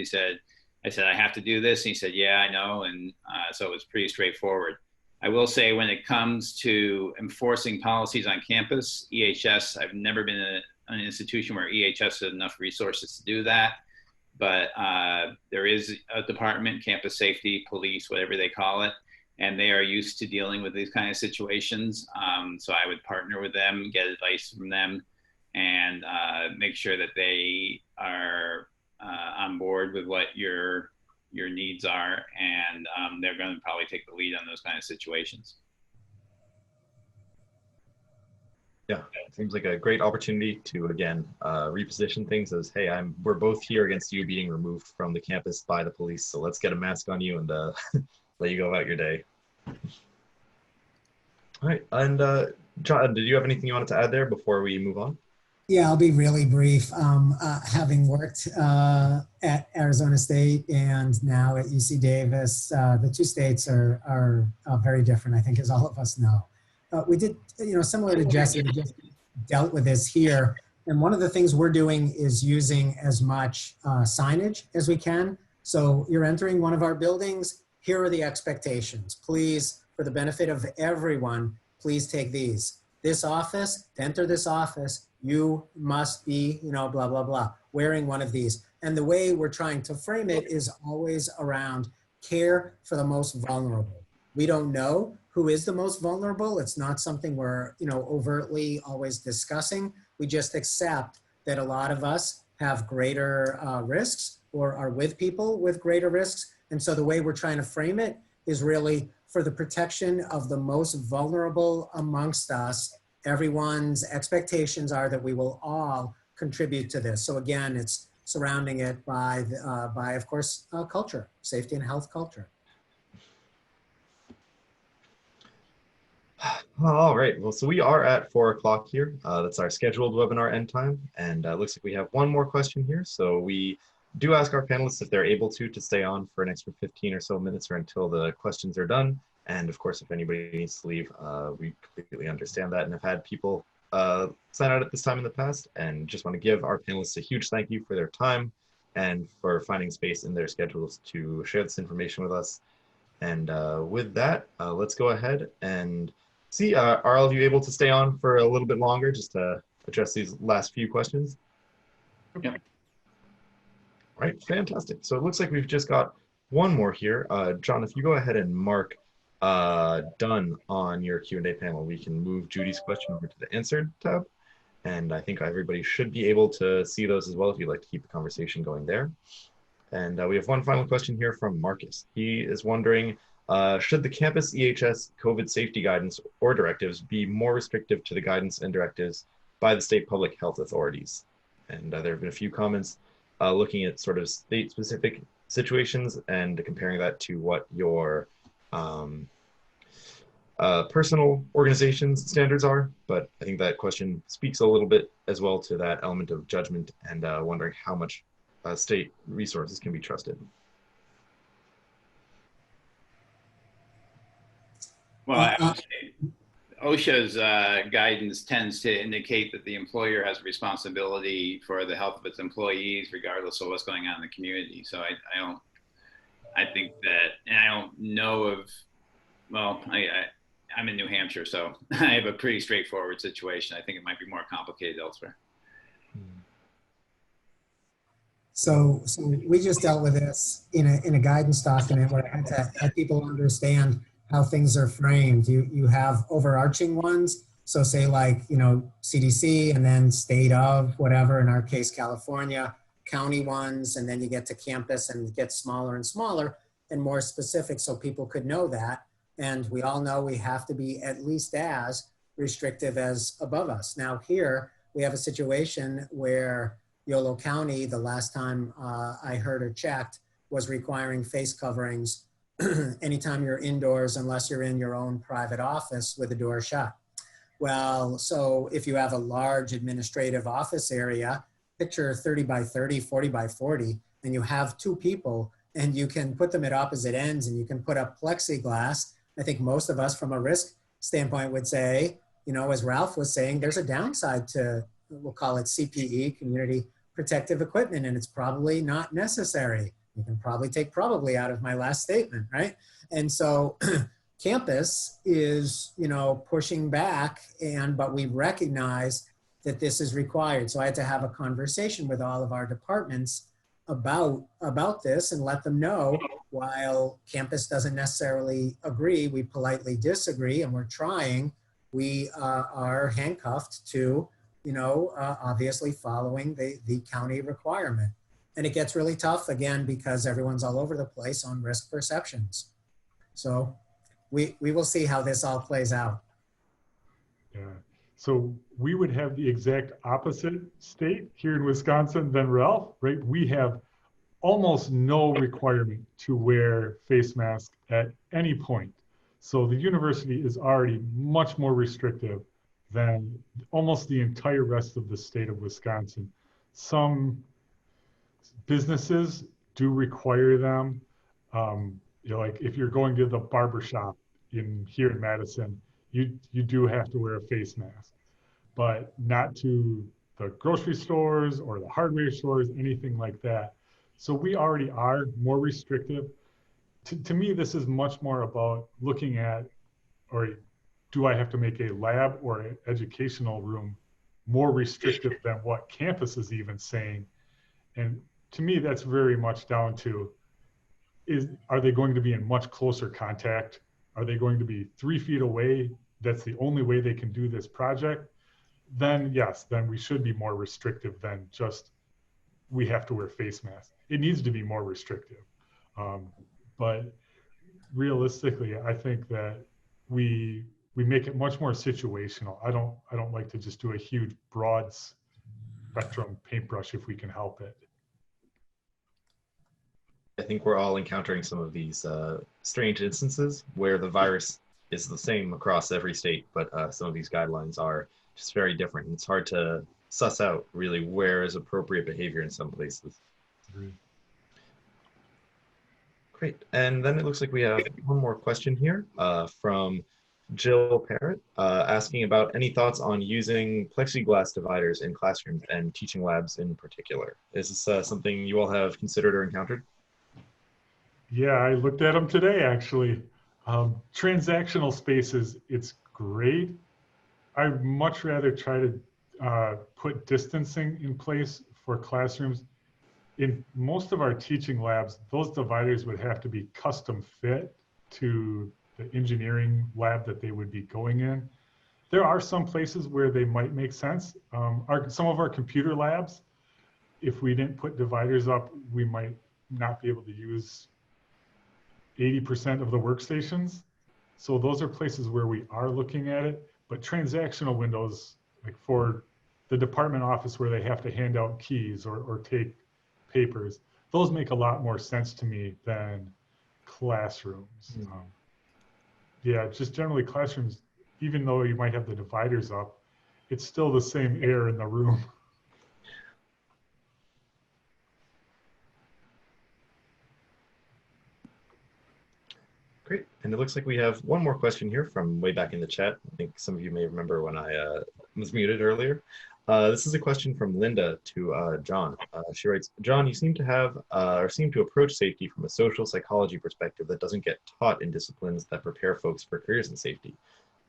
I said, I have to do this. And he said, yeah, I know. And so it was pretty straightforward. I will say when it comes to enforcing policies on campus, EHS, I've never been in an institution where EHS has enough resources to do that. But there is a department, campus safety, police, whatever they call it, and they are used to dealing with these kind of situations. So I would partner with them, get advice from them, and make sure that they are on board with what your needs are, and they're going to probably take the lead on those kind of situations. Yeah, it seems like a great opportunity to, again, reposition things as, hey, we're both here against you being removed from the campus by the police, so let's get a mask on you and let you go about your day. All right, and John, did you have anything you wanted to add there before we move on? Yeah, I'll be really brief. Having worked at Arizona State and now at UC Davis, the 2 states are very different, I think, as all of us know. We did, similar to Jesse, we just dealt with this here. And one of the things we're doing is using as much signage as we can. So you're entering one of our buildings, here are the expectations. Please, for the benefit of everyone, please take these. This office, to enter this office, you must be, blah, blah, blah, wearing one of these. And the way we're trying to frame it is always around care for the most vulnerable. We don't know who is the most vulnerable. It's not something we're, overtly always discussing. We just accept that a lot of us have greater risks or are with people with greater risks. And so the way we're trying to frame it is really for the protection of the most vulnerable amongst us. Everyone's expectations are that we will all contribute to this. So again, it's surrounding it by of course, culture, safety and health culture. All right, well, so we are at 4 o'clock here. That's our scheduled webinar end time. And it looks like we have one more question here. So we do ask our panelists if they're able to stay on for an extra 15 or so minutes or until the questions are done. And of course, if anybody needs to leave, we completely understand that and have had people sign out at this time in the past, and just want to give our panelists a huge thank you for their time and for finding space in their schedules to share this information with us. And with that, let's go ahead and see, are all of you able to stay on for a little bit longer just to address these last few questions? Yep. Right, fantastic. So it looks like we've just got one more here. John, if you go ahead and mark done on your Q&A panel, we can move Judy's question over to the answered tab. And I think everybody should be able to see those as well if you'd like to keep the conversation going there. And we have one final question here from Marcus. He is wondering, should the campus EHS COVID safety guidance or directives be more restrictive to the guidance and directives by the state public health authorities? And there have been a few comments looking at sort of state-specific situations and comparing that to what your personal organization's standards are. But I think that question speaks a little bit as well to that element of judgment and wondering how much state resources can be trusted. Well, OSHA's guidance tends to indicate that the employer has responsibility for the health of its employees, regardless of what's going on in the community. So I think that, and I don't know of, well, I'm in New Hampshire, so I have a pretty straightforward situation. I think it might be more complicated elsewhere. So we just dealt with this in a guidance document where I had to help people understand how things are framed. You have overarching ones. So say like, CDC and then state of whatever, in our case, California, county ones, and then you get to campus and it gets smaller and smaller and more specific so people could know that. And we all know we have to be at least as restrictive as above us. Now here we have a situation where Yolo County, the last time I heard or checked, was requiring face coverings anytime you're indoors unless you're in your own private office with the door shut. Well, so if you have a large administrative office area, picture 30 by 30, 40 by 40, and you have two people and you can put them at opposite ends and you can put up plexiglass. I think most of us from a risk standpoint would say, as Ralph was saying, there's a downside to, we'll call it CPE, community protective equipment, and it's probably not necessary. You can probably take probably out of my last statement, right? And so campus is, pushing back, but we recognize that this is required. So I had to have a conversation with all of our departments about this and let them know, while campus doesn't necessarily agree, we politely disagree, and we're trying, we are handcuffed to, obviously following the county requirement. And it gets really tough again, because everyone's all over the place on risk perceptions. So we will see how this all plays out. Yeah. So we would have the exact opposite state here in Wisconsin than Ralph, right? We have almost no requirement to wear face masks at any point. So the university is already much more restrictive than almost the entire rest of the state of Wisconsin. Some businesses do require them. Like if you're going to the barber shop here in Madison, you do have to wear a face mask, but not to the grocery stores or the hardware stores, anything like that. So we already are more restrictive. To me, this is much more about looking at, or do I have to make a lab or an educational room more restrictive than what campus is even saying? And to me, that's very much down to, are they going to be in much closer contact? Are they going to be 3 feet away? That's the only way they can do this project. Then yes, then we should be more restrictive than just, we have to wear face masks. It needs to be more restrictive. But realistically, I think that we make it much more situational. I don't like to just do a huge broad spectrum paintbrush if we can help it. I think we're all encountering some of these strange instances where the virus is the same across every state, but some of these guidelines are just very different. And it's hard to suss out really where is appropriate behavior in some places. Agreed. Great. And then it looks like we have one more question here from Jill Parrott asking about any thoughts on using plexiglass dividers in classrooms and teaching labs in particular. Is this something you all have considered or encountered? Yeah, I looked at them today, actually. Transactional spaces, it's great. I'd much rather try to put distancing in place for classrooms. In most of our teaching labs, those dividers would have to be custom fit to the engineering lab that they would be going in. There are some places where they might make sense. Some of our computer labs, if we didn't put dividers up, we might not be able to use 80% of the workstations. So those are places where we are looking at it. But transactional windows, like for the department office where they have to hand out keys or take papers, those make a lot more sense to me than classrooms. Yeah, just generally classrooms, even though you might have the dividers up, it's still the same air in the room. Great. And it looks like we have one more question here from way back in the chat. I think some of you may remember when I was muted earlier. This is a question from Linda to John. She writes, John, you seem to have or seem to approach safety from a social psychology perspective that doesn't get taught in disciplines that prepare folks for careers in safety.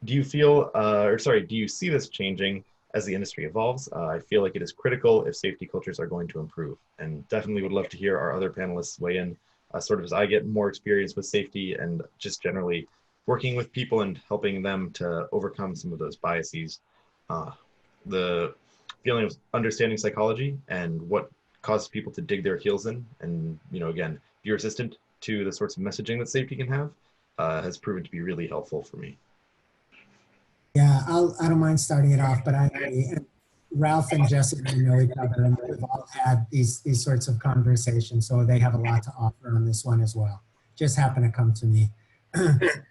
Do you feel, do you see this changing as the industry evolves? I feel like it is critical if safety cultures are going to improve, and definitely would love to hear our other panelists weigh in sort of as I get more experience with safety and just generally working with people and helping them to overcome some of those biases. The feeling of understanding psychology and what causes people to dig their heels in and, again, be resistant to the sorts of messaging that safety can have has proven to be really helpful for me. Yeah, I don't mind starting it off, but I agree. Ralph and Jesse know each other, and we've all had these sorts of conversations, so they have a lot to offer on this one as well. Just happened to come to me.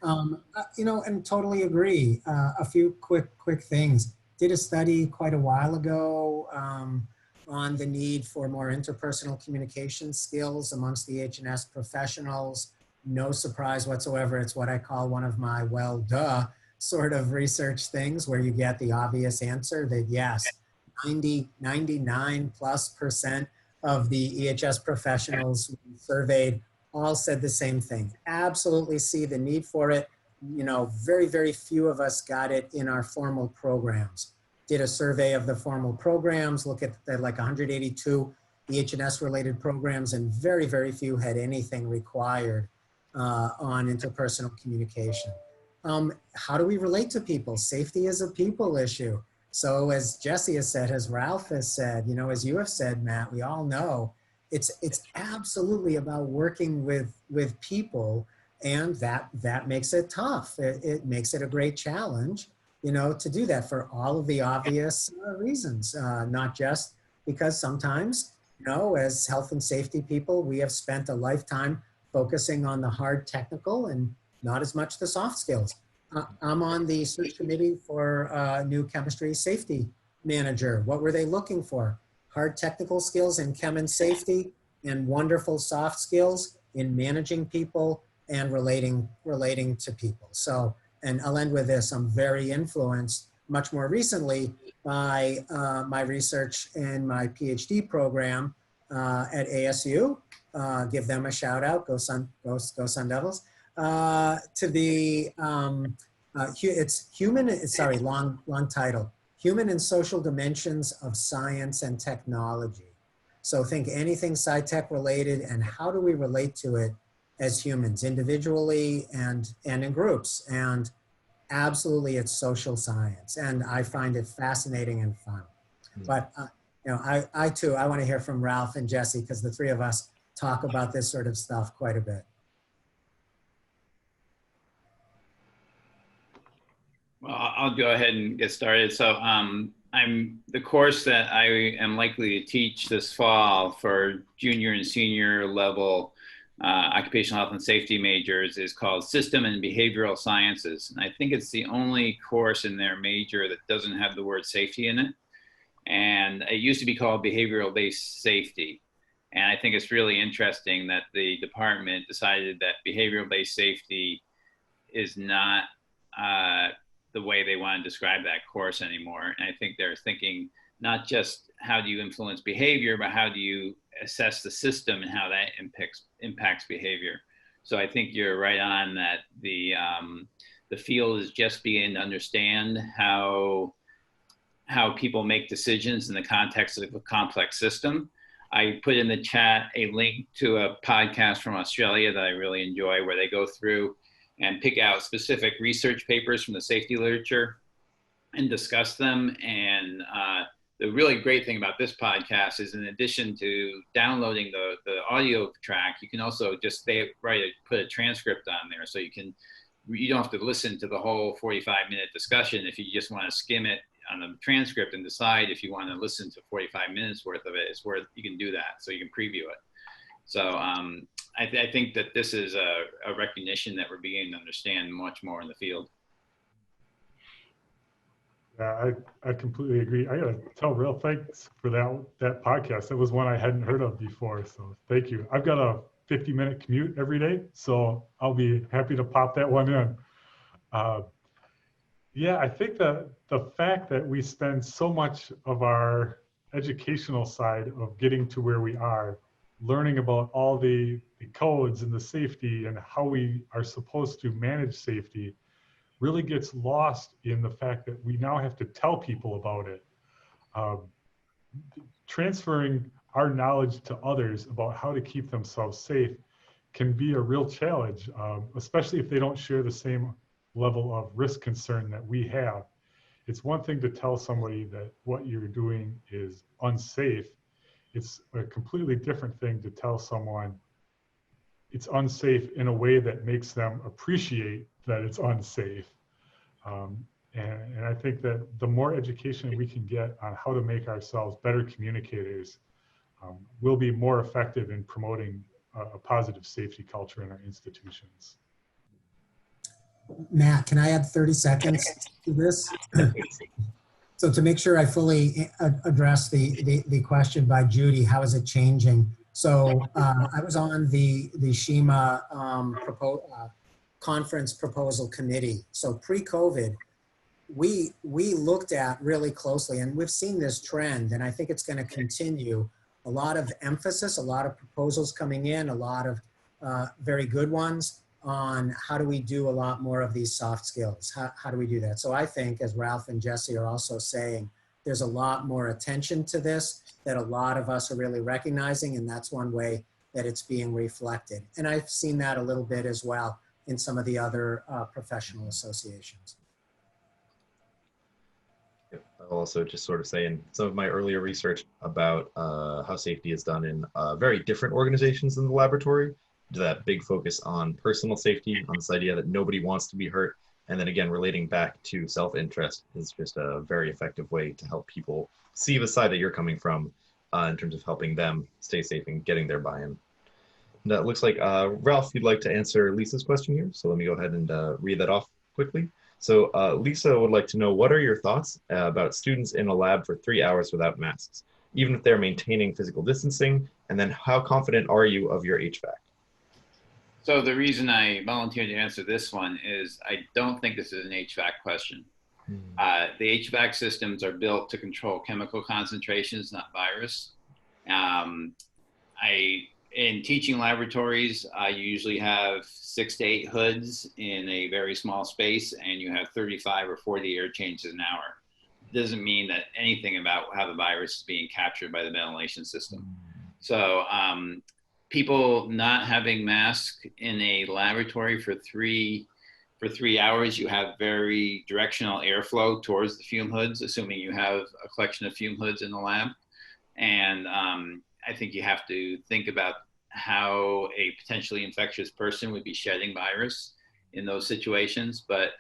And totally agree. A few quick things. Did a study quite a while ago on the need for more interpersonal communication skills amongst the EH&S professionals. No surprise whatsoever. It's what I call one of my sort of research things where you get the obvious answer that yes, 99+% of the EHS professionals surveyed all said the same thing. Absolutely see the need for it. Very few of us got it in our formal programs. Did a survey of the formal programs, look at the, like 182 EH&S related programs, and very few had anything required on interpersonal communication. How do we relate to people? Safety is a people issue. So as Jesse has said, as Ralph has said, as you have said, Matt, we all know it's absolutely about working with people, and that makes it tough. It makes it a great challenge, to do that for all of the obvious reasons, not just because sometimes, as health and safety people, we have spent a lifetime focusing on the hard technical and not as much the soft skills. I'm on the search committee for a new chemistry safety manager. What were they looking for? Hard technical skills in chem and safety, and wonderful soft skills in managing people and relating to people. So, and I'll end with this. I'm very influenced much more recently by my research in my PhD program at ASU. Give them a shout out. Go Sun Devils. To the, it's human, sorry, long title, Human and Social Dimensions of Science and Technology. So think anything sci-tech related, and how do we relate to it as humans, individually and in groups. And absolutely it's social science. And I find it fascinating and fun. But I too, I want to hear from Ralph and Jesse, because the three of us talk about this sort of stuff quite a bit. Well, I'll go ahead and get started. So the course that I am likely to teach this fall for junior and senior level occupational health and safety majors is called System and Behavioral Sciences. And I think it's the only course in their major that doesn't have the word safety in it. And it used to be called behavioral-based safety. And I think it's really interesting that the department decided that behavioral-based safety is not the way they want to describe that course anymore. And I think they're thinking not just how do you influence behavior, but how do you assess the system and how that impacts behavior. So I think you're right on that the field is just beginning to understand how people make decisions in the context of a complex system. I put in the chat a link to a podcast from Australia that I really enjoy, where they go through and pick out specific research papers from the safety literature and discuss them. And the really great thing about this podcast is, in addition to downloading the audio track, you can also just put a transcript on there, so you don't have to listen to the whole 45-minute discussion. If you just want to skim it on the transcript and decide if you want to listen to 45 minutes worth of it, you can do that, so you can preview it. So I think that this is a recognition that we're beginning to understand much more in the field. Yeah, I completely agree. I gotta tell real thanks for that podcast. That was one I hadn't heard of before, so thank you. I've got a 50-minute commute every day, so I'll be happy to pop that one in. Yeah, I think that the fact that we spend so much of our educational side of getting to where we are, learning about all the codes and the safety and how we are supposed to manage safety, really gets lost in the fact that we now have to tell people about it. Transferring our knowledge to others about how to keep themselves safe can be a real challenge, especially if they don't share the same level of risk concern that we have. It's one thing to tell somebody that what you're doing is unsafe. It's a completely different thing to tell someone it's unsafe in a way that makes them appreciate that it's unsafe. And I think that the more education we can get on how to make ourselves better communicators, we'll be more effective in promoting a positive safety culture in our institutions. Matt, can I add 30 seconds to this? So to make sure I fully address the question by Judy, how is it changing? So I was on the SHEMA conference proposal committee. So pre-COVID, we looked at really closely, and we've seen this trend, and I think it's going to continue. A lot of emphasis, a lot of proposals coming in, a lot of very good ones on how do we do a lot more of these soft skills? How do we do that? So I think, as Ralph and Jesse are also saying, there's a lot more attention to this that a lot of us are really recognizing, and that's one way that it's being reflected. And I've seen that a little bit as well in some of the other professional associations. I'll also just sort of say, in some of my earlier research about how safety is done in very different organizations than the laboratory, that big focus on personal safety, on this idea that nobody wants to be hurt, and then again, relating back to self-interest is just a very effective way to help people see the side that you're coming from in terms of helping them stay safe and getting their buy-in. That looks like, Ralph, you'd like to answer Lisa's question here, so let me go ahead and read that off quickly. So Lisa would like to know, what are your thoughts about students in a lab for 3 hours without masks, even if they're maintaining physical distancing, and then how confident are you of your HVAC? So the reason I volunteered to answer this one is I don't think this is an HVAC question. The HVAC systems are built to control chemical concentrations, not virus. In teaching laboratories, you usually have 6 to 8 hoods in a very small space, and you have 35 or 40 air changes an hour. It doesn't mean that anything about how the virus is being captured by the ventilation system. So people not having masks in a laboratory for three hours, you have very directional airflow towards the fume hoods, assuming you have a collection of fume hoods in the lab. And I think you have to think about how a potentially infectious person would be shedding virus in those situations. But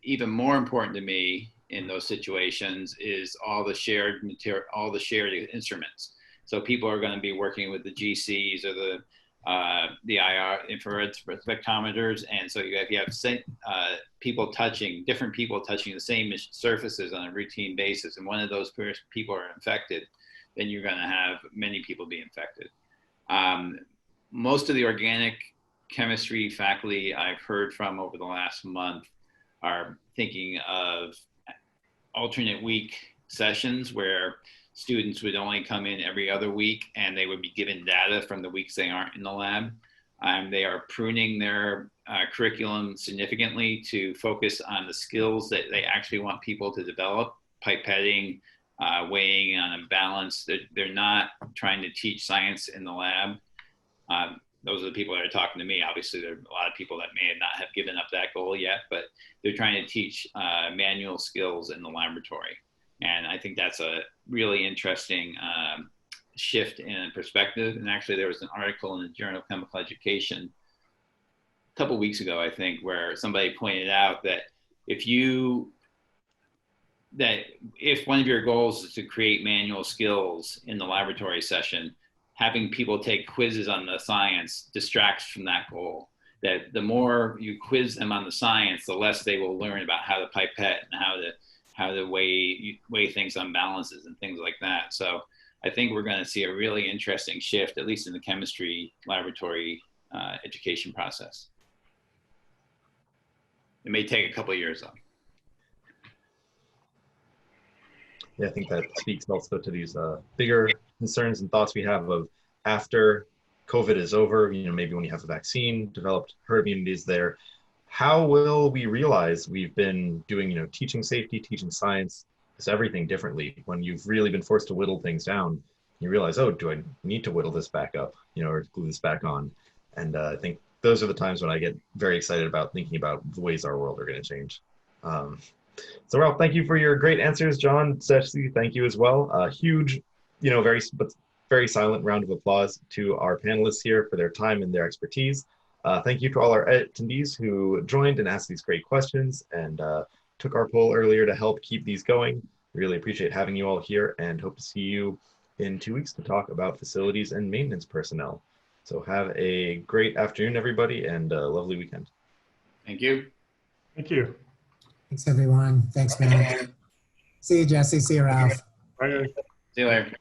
even more important to me in those situations is all the shared material, all the shared instruments. So people are going to be working with the GCs or the IR infrared spectrometers, and so if you have different people touching the same surfaces on a routine basis, and one of those people are infected, then you're going to have many people be infected. Most of the organic chemistry faculty I've heard from over the last month are thinking of alternate week sessions where students would only come in every other week and they would be given data from the weeks they aren't in the lab. They are pruning their curriculum significantly to focus on the skills that they actually want people to develop: pipetting, weighing on a balance. They're not trying to teach science in the lab. Those are the people that are talking to me. Obviously, there are a lot of people that may not have given up that goal yet, but they're trying to teach manual skills in the laboratory. And I think that's a really interesting shift in perspective. And actually, there was an article in the Journal of Chemical Education a couple of weeks ago, I think, where somebody pointed out that if one of your goals is to create manual skills in the laboratory session, having people take quizzes on the science distracts from that goal. That the more you quiz them on the science, the less they will learn about how to pipette and how to weigh things on balances and things like that. So I think we're going to see a really interesting shift, at least in the chemistry laboratory education process. It may take a couple of years though. Yeah, I think that speaks also to these bigger concerns and thoughts we have of after COVID is over, maybe when you have a vaccine, developed herd immunity is there, how will we realize we've been doing, teaching safety, teaching science, this everything differently when you've really been forced to whittle things down? You realize, oh, do I need to whittle this back up, or glue this back on? And I think those are the times when I get very excited about thinking about the ways our world are going to change. So Ralph, thank you for your great answers. John, Ceci, thank you as well. Huge, very silent round of applause to our panelists here for their time and their expertise. Thank you to all our attendees who joined and asked these great questions and took our poll earlier to help keep these going. Really appreciate having you all here and hope to see you in 2 weeks to talk about facilities and maintenance personnel. So have a great afternoon, everybody, and a lovely weekend. Thank you. Thank you. Thanks, everyone. Thanks, Matt. See you, Jesse. See you, Ralph. Bye. See you later.